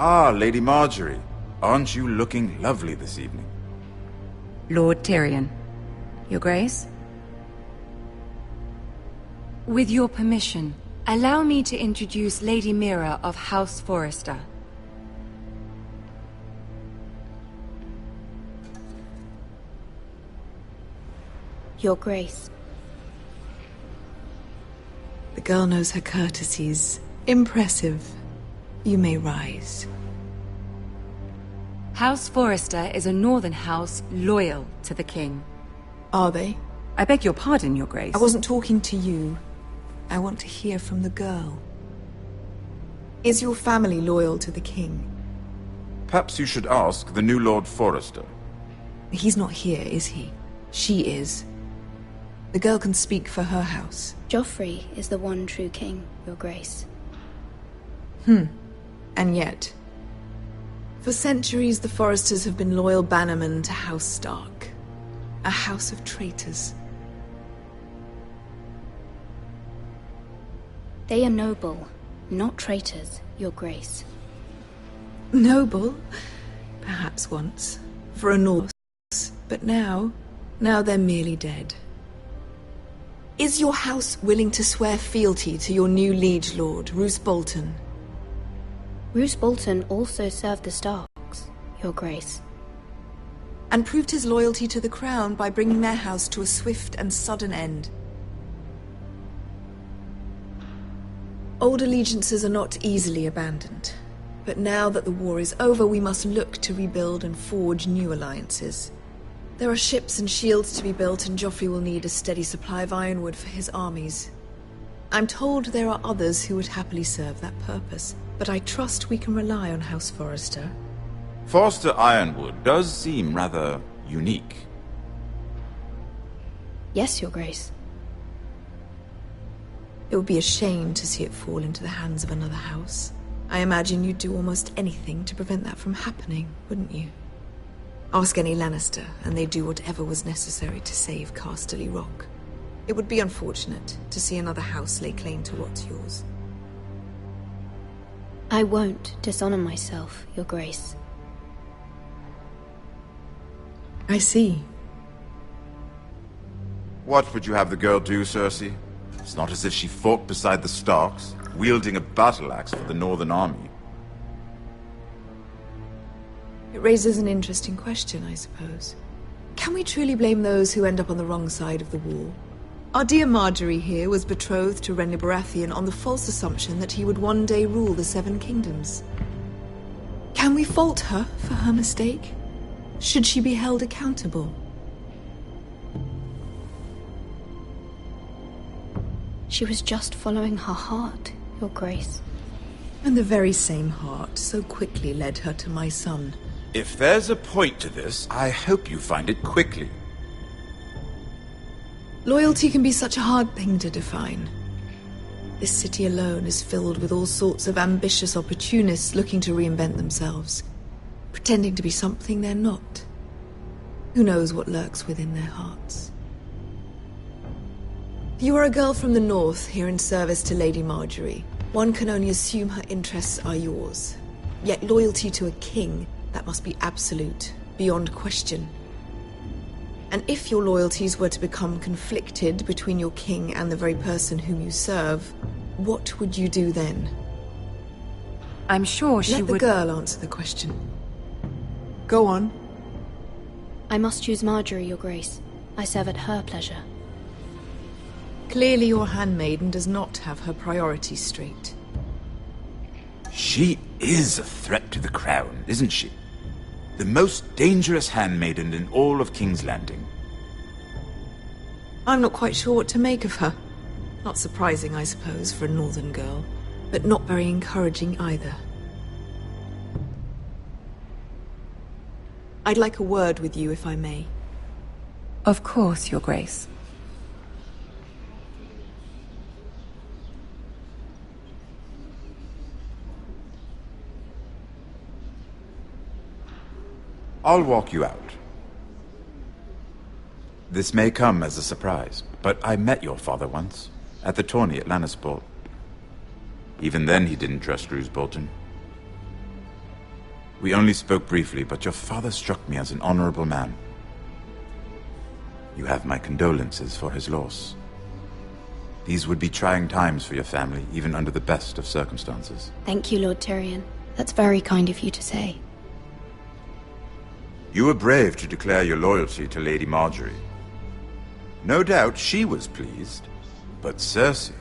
Ah, Lady Marjorie. Aren't you looking lovely this evening? Lord Tyrion. Your Grace? With your permission, allow me to introduce Lady Mira of House Forrester. Your Grace. The girl knows her courtesies. Impressive. You may rise. House Forrester is a northern house loyal to the king. Are they? I beg your pardon, Your Grace. I wasn't talking to you. I want to hear from the girl. Is your family loyal to the king? Perhaps you should ask the new Lord Forrester. He's not here, is he? She is. The girl can speak for her house. Joffrey is the one true king, Your Grace. And yet, for centuries the Forresters have been loyal bannermen to House Stark. A house of traitors. They are noble, not traitors, Your Grace. Noble? Perhaps once. For a Norse. But now they're merely dead. Is your house willing to swear fealty to your new liege lord, Roose Bolton? Roose Bolton also served the Starks, Your Grace. And proved his loyalty to the crown by bringing their house to a swift and sudden end. Old allegiances are not easily abandoned. But now that the war is over, we must look to rebuild and forge new alliances. There are ships and shields to be built, and Joffrey will need a steady supply of ironwood for his armies. I'm told there are others who would happily serve that purpose, but I trust we can rely on House Forrester. Forrester Ironwood does seem rather unique. Yes, Your Grace. It would be a shame to see it fall into the hands of another house. I imagine you'd do almost anything to prevent that from happening, wouldn't you? Ask any Lannister, and they'd do whatever was necessary to save Casterly Rock. It would be unfortunate to see another house lay claim to what's yours. I won't dishonor myself, Your Grace. I see. What would you have the girl do, Cersei? It's not as if she fought beside the Starks, wielding a battle axe for the Northern Army. It raises an interesting question, I suppose. Can we truly blame those who end up on the wrong side of the wall? Our dear Marjorie here was betrothed to Renly Baratheon on the false assumption that he would one day rule the Seven Kingdoms. Can we fault her for her mistake? Should she be held accountable? She was just following her heart, Your Grace. And the very same heart so quickly led her to my son. If there's a point to this, I hope you find it quickly. Loyalty can be such a hard thing to define. This city alone is filled with all sorts of ambitious opportunists looking to reinvent themselves, pretending to be something they're not. Who knows what lurks within their hearts? You are a girl from the north, here in service to Lady Marjorie. One can only assume her interests are yours. Yet loyalty to a king, that must be absolute, beyond question. And if your loyalties were to become conflicted between your king and the very person whom you serve, what would you do then? I'm sure she would... Let the girl answer the question. Go on. I must choose Marjorie, Your Grace. I serve at her pleasure. Clearly your handmaiden does not have her priorities straight. She is a threat to the crown, isn't she? The most dangerous handmaiden in all of King's Landing. I'm not quite sure what to make of her. Not surprising, I suppose, for a northern girl, but not very encouraging either. I'd like a word with you, if I may. Of course, Your Grace. I'll walk you out. This may come as a surprise, but I met your father once, at the tourney at Lannisport. Even then he didn't trust Roose Bolton. We only spoke briefly, but your father struck me as an honorable man. You have my condolences for his loss. These would be trying times for your family, even under the best of circumstances. Thank you, Lord Tyrion. That's very kind of you to say. You were brave to declare your loyalty to Lady Marjorie. No doubt she was pleased, but Cersei,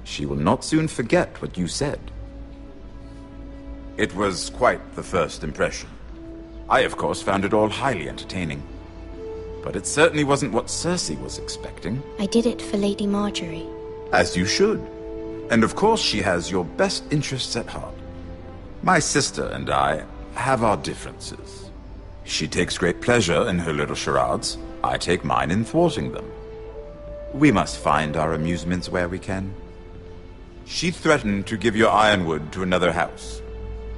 she will not soon forget what you said. It was quite the first impression. I, of course, found it all highly entertaining. But it certainly wasn't what Cersei was expecting. I did it for Lady Marjorie. As you should. And of course she has your best interests at heart. My sister and I have our differences. She takes great pleasure in her little charades. I take mine in thwarting them. We must find our amusements where we can. She threatened to give your ironwood to another house.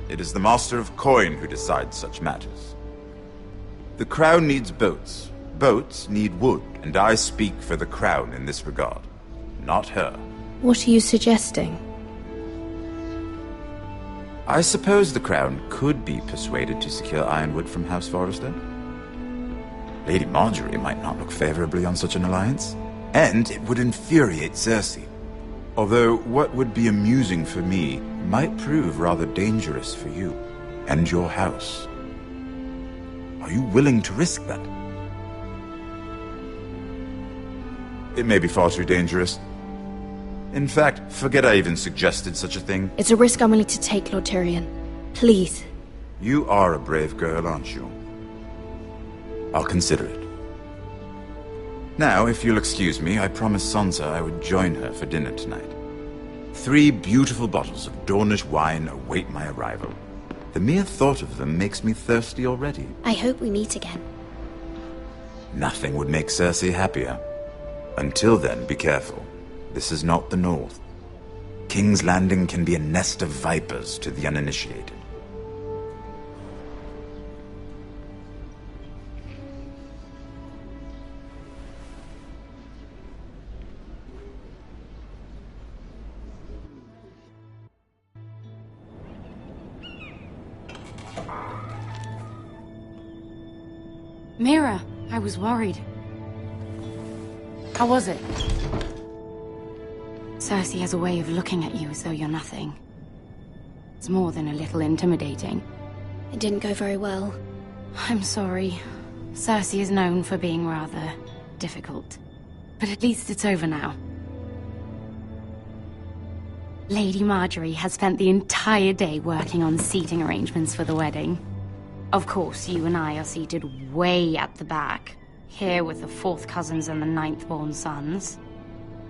It is the Master of Coin who decides such matters. The crown needs boats. Boats need wood, and I speak for the crown in this regard, not her. What are you suggesting? I suppose the crown could be persuaded to secure ironwood from House Forrester. Lady Marjorie might not look favorably on such an alliance, and it would infuriate Cersei. Although what would be amusing for me might prove rather dangerous for you and your house. Are you willing to risk that? It may be far too dangerous. In fact, forget I even suggested such a thing. It's a risk I'm willing to take, Lord Tyrion. Please. You are a brave girl, aren't you? I'll consider it. Now, if you'll excuse me, I promised Sansa I would join her for dinner tonight. 3 beautiful bottles of Dornish wine await my arrival. The mere thought of them makes me thirsty already. I hope we meet again. Nothing would make Cersei happier. Until then, be careful. This is not the North. King's Landing can be a nest of vipers to the uninitiated. Mira, I was worried. How was it? Cersei has a way of looking at you as though you're nothing. It's more than a little intimidating. It didn't go very well. I'm sorry. Cersei is known for being rather difficult. But at least it's over now. Lady Marjorie has spent the entire day working on seating arrangements for the wedding. Of course, you and I are seated way at the back. Here with the 4th cousins and the 9th-born sons.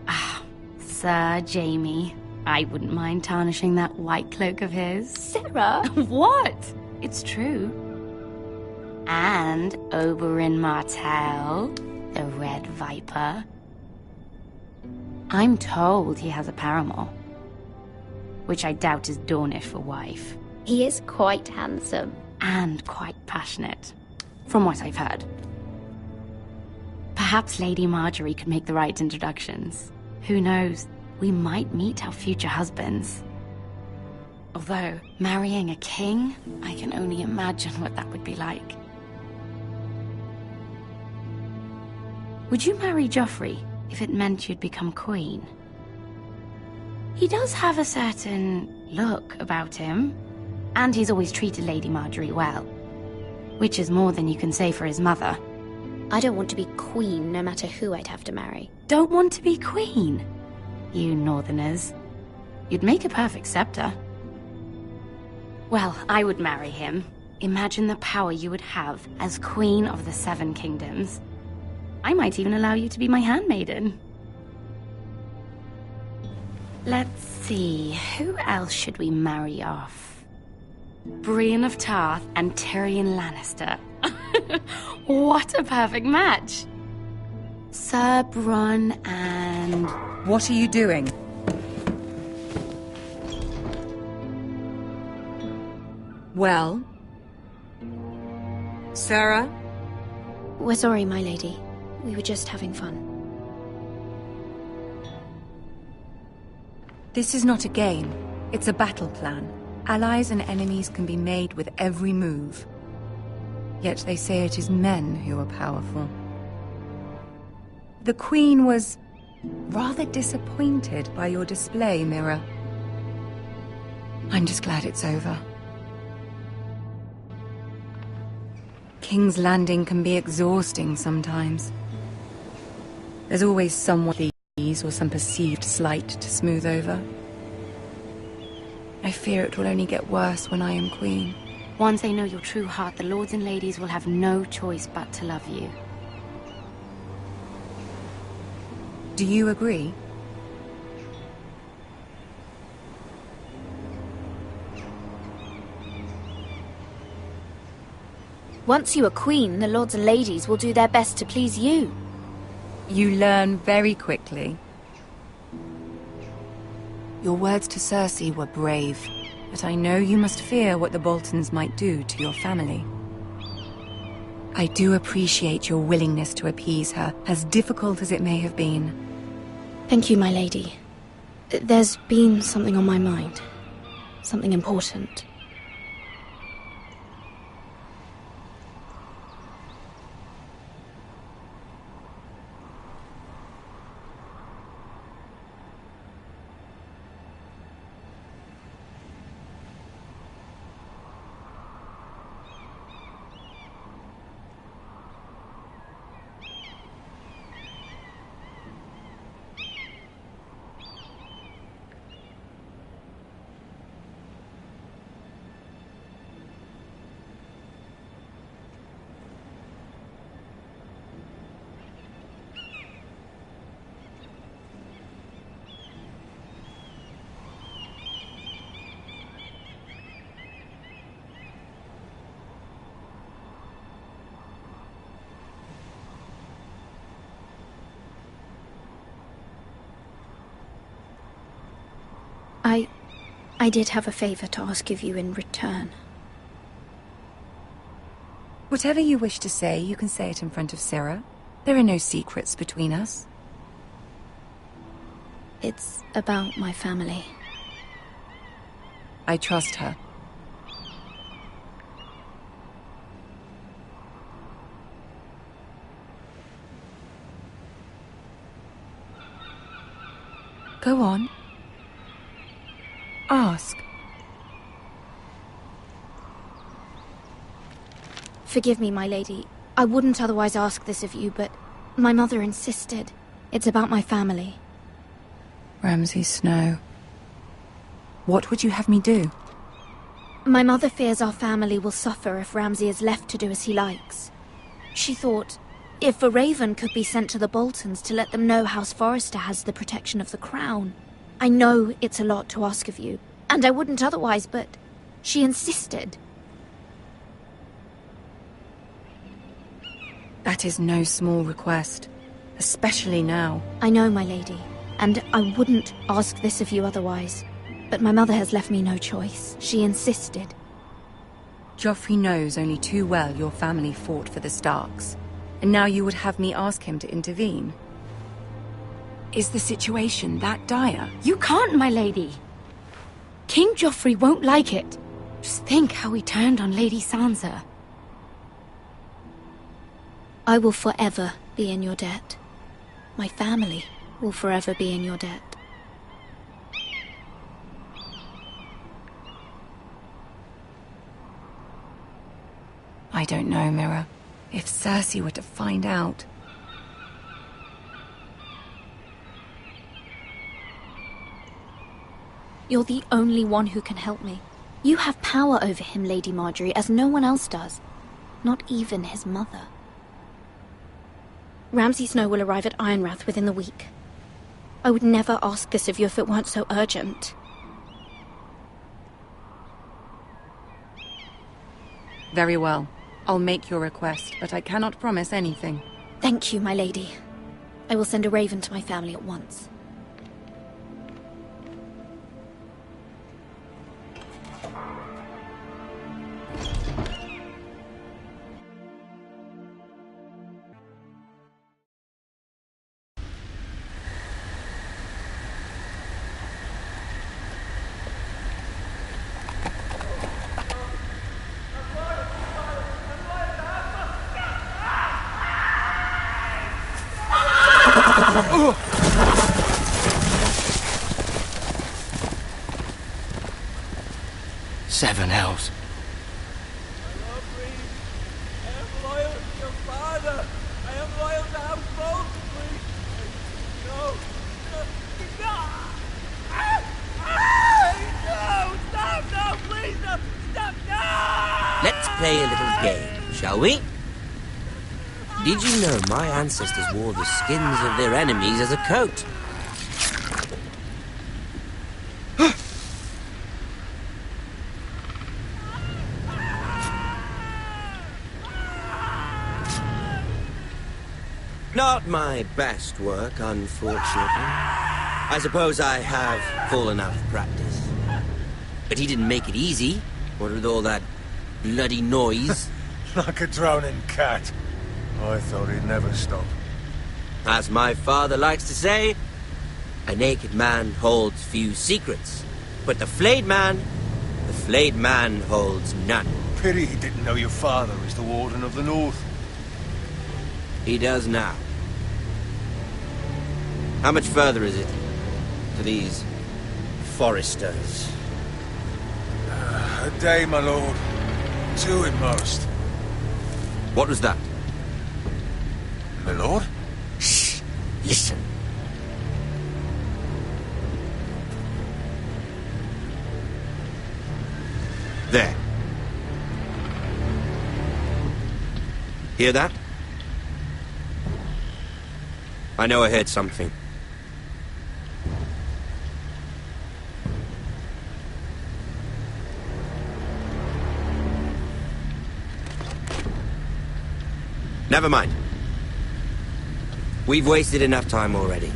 Ah, Sir Jaime. I wouldn't mind tarnishing that white cloak of his. Sarah! What? It's true. And Oberyn Martell, the Red Viper. I'm told he has a paramour. Which I doubt is Dornish for wife. He is quite handsome. And quite passionate, from what I've heard. Perhaps Lady Marjorie could make the right introductions. Who knows? We might meet our future husbands. Although, marrying a king, I can only imagine what that would be like. Would you marry Joffrey if it meant you'd become queen? He does have a certain look about him, and he's always treated Lady Marjorie well. Which is more than you can say for his mother. I don't want to be queen, no matter who I'd have to marry. Don't want to be queen? You northerners. You'd make a perfect scepter. Well, I would marry him. Imagine the power you would have as Queen of the 7 Kingdoms. I might even allow you to be my handmaiden. Let's see, who else should we marry off? Brienne of Tarth and Tyrion Lannister. What a perfect match! Sir Bronn and... What are you doing? Well? Sarah? We're sorry, my lady. We were just having fun. This is not a game. It's a battle plan. Allies and enemies can be made with every move. Yet they say it is men who are powerful. The Queen was rather disappointed by your display, Mira. I'm just glad it's over. King's Landing can be exhausting sometimes. There's always someone or some perceived slight to smooth over. I fear it will only get worse when I am queen. Once they know your true heart, the lords and ladies will have no choice but to love you. Do you agree? Once you are queen, the lords and ladies will do their best to please you. You learn very quickly. Your words to Cersei were brave, but I know you must fear what the Boltons might do to your family. I do appreciate your willingness to appease her, as difficult as it may have been. Thank you, my lady. There's been something on my mind. Something important. I did have a favor to ask of you in return. Whatever you wish to say, you can say it in front of Sarah. There are no secrets between us. It's about my family. I trust her. Go on. Ask. Forgive me, my lady. I wouldn't otherwise ask this of you, but my mother insisted. It's about my family. Ramsay Snow. What would you have me do? My mother fears our family will suffer if Ramsay is left to do as he likes. She thought, if a raven could be sent to the Boltons to let them know House Forrester has the protection of the crown. I know it's a lot to ask of you, and I wouldn't otherwise, but she insisted. That is no small request, especially now. I know, my lady, and I wouldn't ask this of you otherwise. But my mother has left me no choice. She insisted. Joffrey knows only too well your family fought for the Starks, and now you would have me ask him to intervene. Is the situation that dire? You can't, my lady. King Joffrey won't like it. Just think how he turned on Lady Sansa. I will forever be in your debt. My family will forever be in your debt. I don't know, Mira. If Cersei were to find out... You're the only one who can help me. You have power over him, Lady Marjorie, as no one else does. Not even his mother. Ramsay Snow will arrive at Ironrath within the week. I would never ask this of you if it weren't so urgent. Very well. I'll make your request, but I cannot promise anything. Thank you, my lady. I will send a raven to my family at once. Seven hells. Let's play a little game, shall we? Did you know my ancestors wore the skins of their enemies as a coat? Not my best work, unfortunately. I suppose I have fallen out of practice. But he didn't make it easy, what with all that bloody noise. Like a drowning cat. I thought he'd never stop. As my father likes to say, a naked man holds few secrets. But the flayed man holds none. Pity he didn't know your father is the Warden of the North. He does now. How much further is it to these foresters? A day, my lord. 2 at most. What was that? My lord? Shh! Listen. There. Hear that? I know I heard something. Never mind. We've wasted enough time already.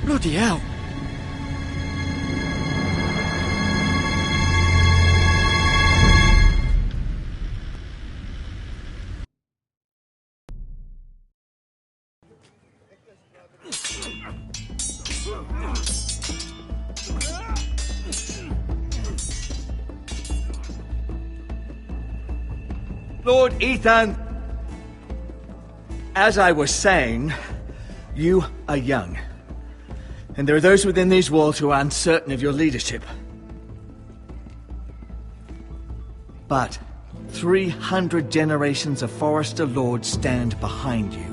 Bloody hell. Lord Ethan, as I was saying, you are young. And there are those within these walls who are uncertain of your leadership. But 300 generations of Forester Lords stand behind you.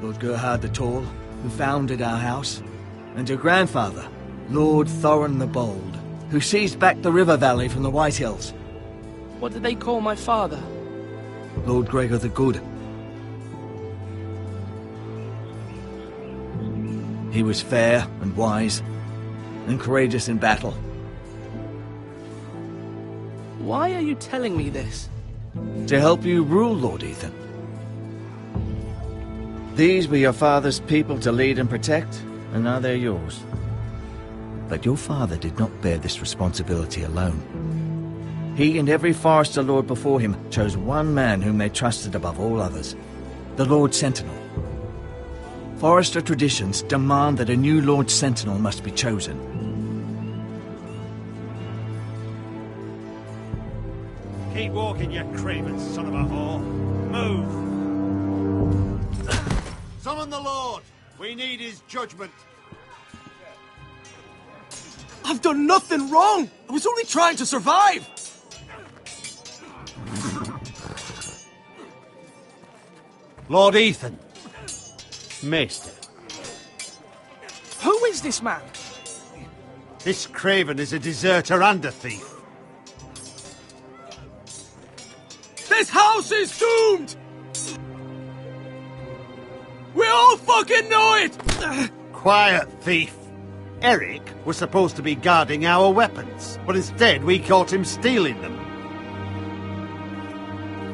Lord Gerhard the Tall, who founded our house, and your grandfather, Lord Thorin the Bold, who seized back the river valley from the White Hills. What did they call my father? Lord Gregor the Good. He was fair and wise, and courageous in battle. Why are you telling me this? To help you rule, Lord Ethan. These were your father's people to lead and protect, and now they're yours. But your father did not bear this responsibility alone. He and every Forester Lord before him chose one man whom they trusted above all others, the Lord Sentinel. Forester traditions demand that a new Lord Sentinel must be chosen. Keep walking, you craven son of a whore. Move! Summon the Lord! We need his judgment. I've done nothing wrong! I was only trying to survive! Lord Ethan. Maester. Who is this man? This craven is a deserter and a thief. This house is doomed! We all fucking know it! Quiet, thief. Eric was supposed to be guarding our weapons, but instead we caught him stealing them.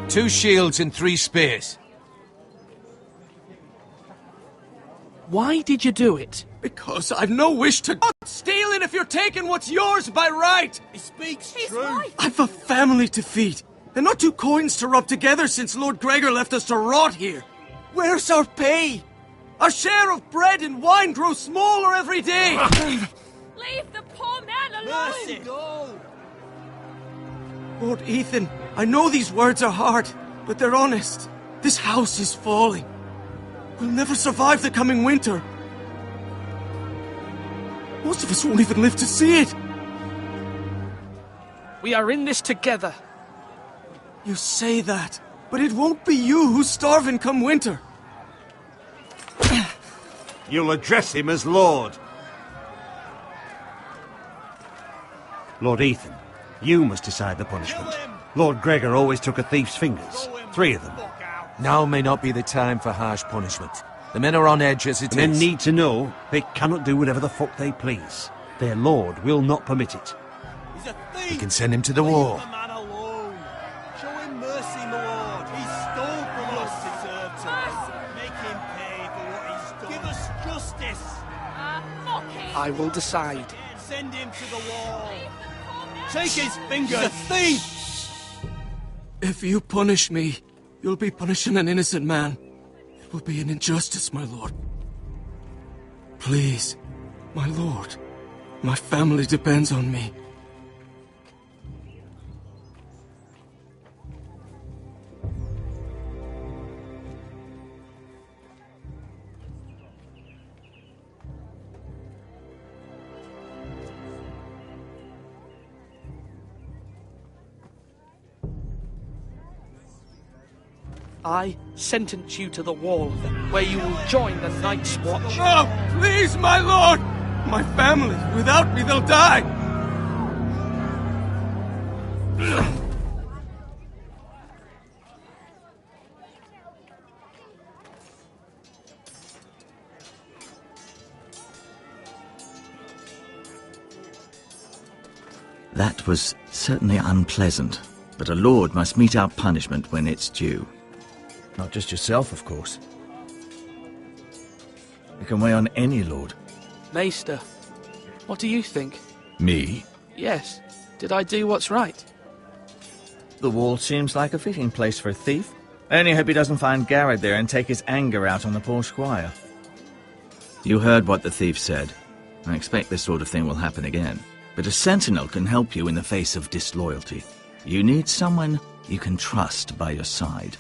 2 shields and 3 spears. Why did you do it? Because I've no wish to steal it if you're taking what's yours by right! He speaks true. I've a family to feed, and not 2 coins to rub together since Lord Gregor left us to rot here. Where's our pay? Our share of bread and wine grows smaller every day! Leave the poor man alone! Mercy. No. Lord Ethan, I know these words are hard, but they're honest. This house is falling. We'll never survive the coming winter. Most of us won't even live to see it. We are in this together. You say that, but it won't be you who's starving come winter. You'll address him as Lord. Lord Ethan, you must decide the punishment. Lord Gregor always took a thief's fingers. 3 of them. Now may not be the time for harsh punishment. The men are on edge as it Men is. need to know they cannot do whatever the fuck they please. Their lord will not permit it. He's a thief! We can send him to the war. Leave the man alone. Show him mercy, my lord. He stole from us. Deserve to. Make him pay for what he's done. Give us justice. Fuck him! I will decide. Send him to the wall. Take his fingers. He's a thief! If you punish me, you'll be punishing an innocent man. It will be an injustice, my lord. Please, my lord. My family depends on me. I sentence you to the wall, where you will join the Night's Watch. Oh, please, my lord! My family, without me, they'll die! That was certainly unpleasant, but a lord must mete out punishment when it's due. Not just yourself, of course. It can weigh on any lord. Maester, what do you think? Me? Yes. Did I do what's right? The wall seems like a fitting place for a thief. I only hope he doesn't find Garrett there and take his anger out on the poor squire. You heard what the thief said. I expect this sort of thing will happen again. But a sentinel can help you in the face of disloyalty. You need someone you can trust by your side.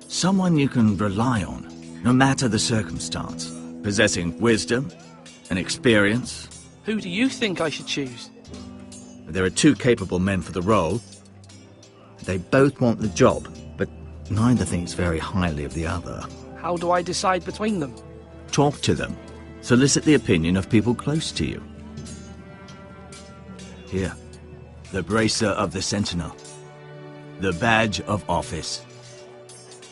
Someone you can rely on, no matter the circumstance. Possessing wisdom and experience. Who do you think I should choose? There are 2 capable men for the role. They both want the job, but neither thinks very highly of the other. How do I decide between them? Talk to them. Solicit the opinion of people close to you. Here, the bracer of the Sentinel. The badge of office.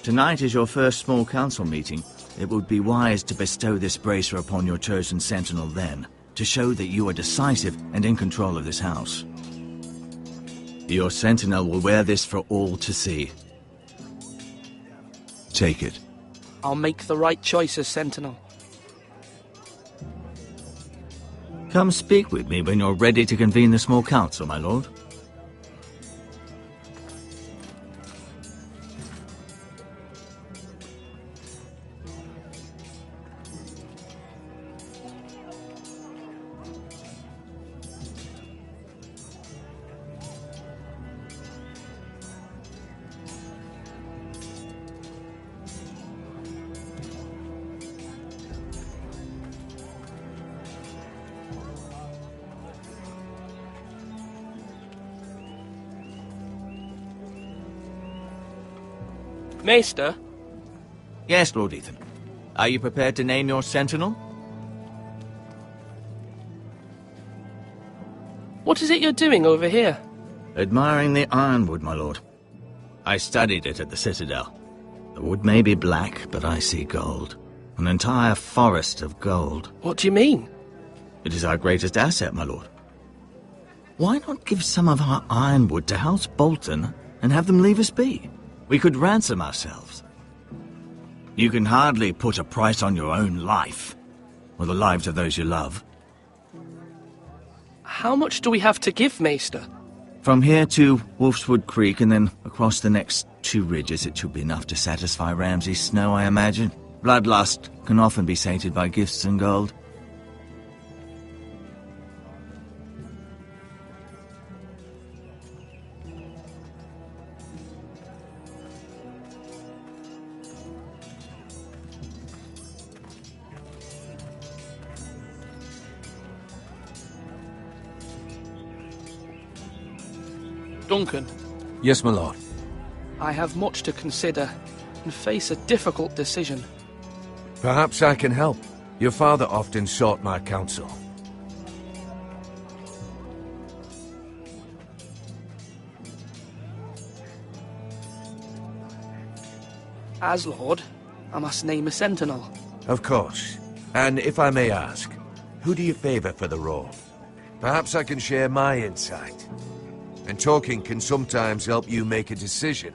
Tonight is your first small council meeting. It would be wise to bestow this bracer upon your chosen sentinel then, to show that you are decisive and in control of this house. Your sentinel will wear this for all to see. Take it. I'll make the right choice as sentinel. Come speak with me when you're ready to convene the small council, my lord. Maester? Yes, Lord Ethan. Are you prepared to name your sentinel? What is it you're doing over here? Admiring the ironwood, my lord. I studied it at the Citadel. The wood may be black, but I see gold. An entire forest of gold. What do you mean? It is our greatest asset, my lord. Why not give some of our ironwood to House Bolton and have them leave us be? We could ransom ourselves. You can hardly put a price on your own life, or the lives of those you love. How much do we have to give, Maester? From here to Wolfswood Creek and then across the next 2 ridges, it should be enough to satisfy Ramsay Snow, I imagine. Bloodlust can often be sated by gifts and gold. Duncan. Yes, my lord. I have much to consider and face a difficult decision. Perhaps I can help. Your father often sought my counsel. As Lord, I must name a sentinel. Of course. And if I may ask, who do you favor for the role? Perhaps I can share my insight. And talking can sometimes help you make a decision.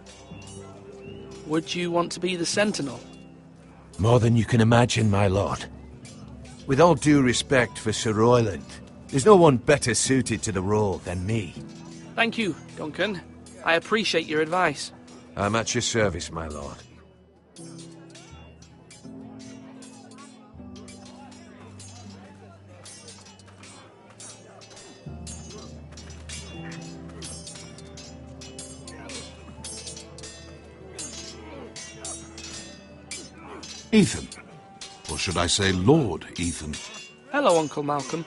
Would you want to be the sentinel? More than you can imagine, my lord. With all due respect for Sir Royland, there's no one better suited to the role than me. Thank you, Duncan. I appreciate your advice. I'm at your service, my lord. Ethan. Or should I say Lord Ethan? Hello, Uncle Malcolm.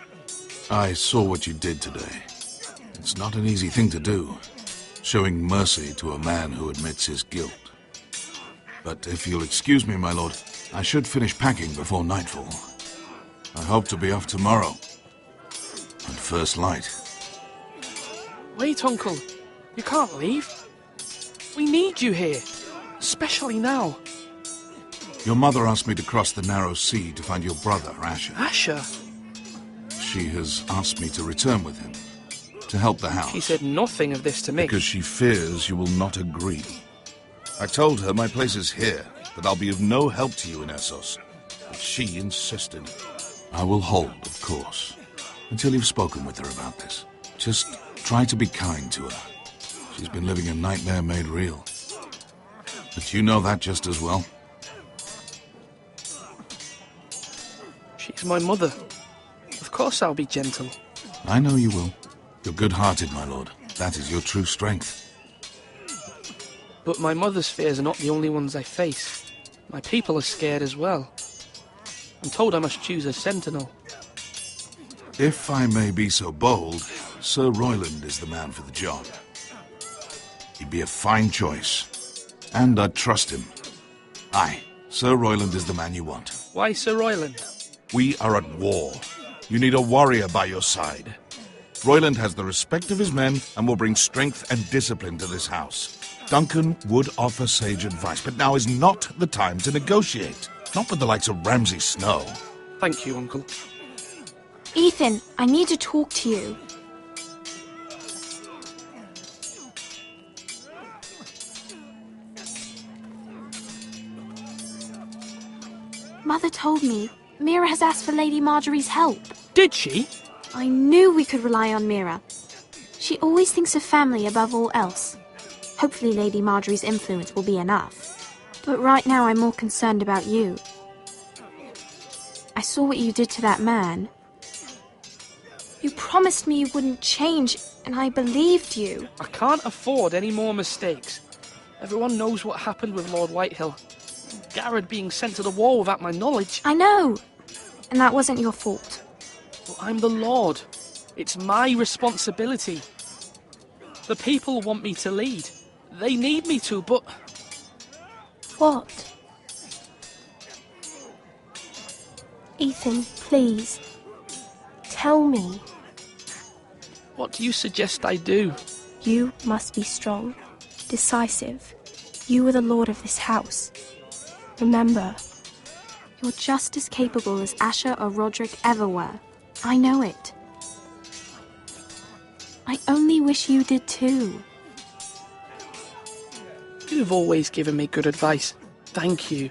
I saw what you did today. It's not an easy thing to do, showing mercy to a man who admits his guilt. But if you'll excuse me, my lord, I should finish packing before nightfall. I hope to be off tomorrow. At first light. Wait, Uncle. You can't leave. We need you here. Especially now. Your mother asked me to cross the narrow sea to find your brother, Asher. Asher? She has asked me to return with him, to help the house. She said nothing of this to me. Because she fears you will not agree. I told her my place is here, that I'll be of no help to you in Essos. But she insisted. I will hold, of course, until you've spoken with her about this. Just try to be kind to her. She's been living a nightmare made real. But you know that just as well. She's my mother. Of course I'll be gentle. I know you will. You're good-hearted, my lord. That is your true strength. But my mother's fears are not the only ones I face. My people are scared as well. I'm told I must choose a sentinel. If I may be so bold, Sir Royland is the man for the job. He'd be a fine choice. And I'd trust him. Aye, Sir Royland is the man you want. Why Sir Royland? We are at war. You need a warrior by your side. Royland has the respect of his men and will bring strength and discipline to this house. Duncan would offer sage advice, but now is not the time to negotiate. Not with the likes of Ramsay Snow. Thank you, Uncle. Ethan, I need to talk to you. Mother told me Mira has asked for Lady Marjorie's help. Did she? I knew we could rely on Mira. She always thinks of family above all else. Hopefully Lady Marjorie's influence will be enough. But right now I'm more concerned about you. I saw what you did to that man. You promised me you wouldn't change, and I believed you. I can't afford any more mistakes. Everyone knows what happened with Lord Whitehill. Garrett being sent to the war without my knowledge. I know. And that wasn't your fault. Well, I'm the Lord. It's my responsibility. The people want me to lead. They need me to, but... What? Ethan, please. Tell me. What do you suggest I do? You must be strong, decisive. You are the lord of this house. Remember, you're just as capable as Asher or Roderick ever were. I know it. I only wish you did too. You've always given me good advice. Thank you.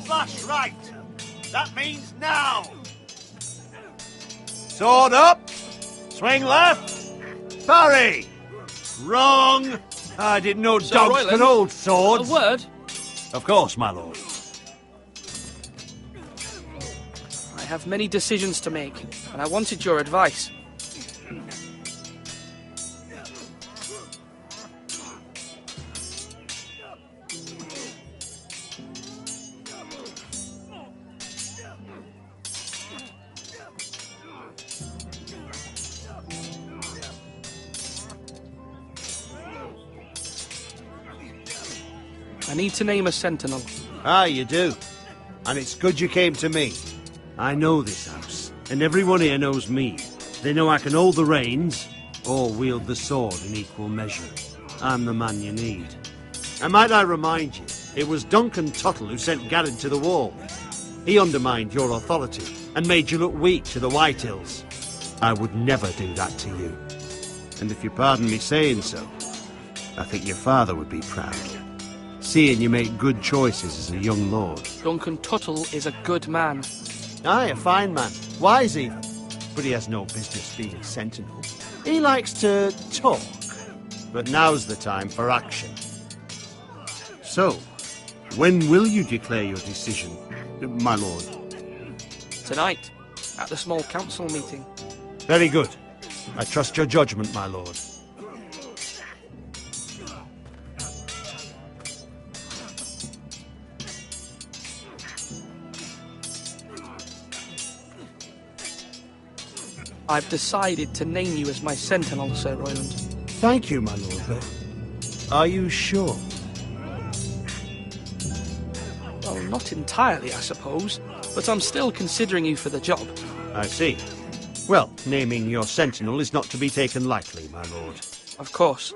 Slash right. That means now. Sword up. Swing left. Parry. Wrong. I didn't know Sir dogs Royland, could hold swords. A word? Of course, my lord. I have many decisions to make, and I wanted your advice. I need to name a sentinel. Ah, you do. And it's good you came to me. I know this house, and everyone here knows me. They know I can hold the reins, or wield the sword in equal measure. I'm the man you need. And might I remind you, it was Duncan Tuttle who sent Garrett to the wall. He undermined your authority, and made you look weak to the White Hills. I would never do that to you. And if you pardon me saying so, I think your father would be proud. Seeing you make good choices as a young lord. Duncan Tuttle is a good man. Aye, a fine man. Wise even. But he has no business being sentinel. He likes to talk. But now's the time for action. So, when will you declare your decision, my lord? Tonight, at the small council meeting. Very good. I trust your judgment, my lord. I've decided to name you as my sentinel, Sir Royland. Thank you, my lord, but are you sure? Well, not entirely, I suppose, but I'm still considering you for the job. I see. Well, naming your sentinel is not to be taken lightly, my lord. Of course.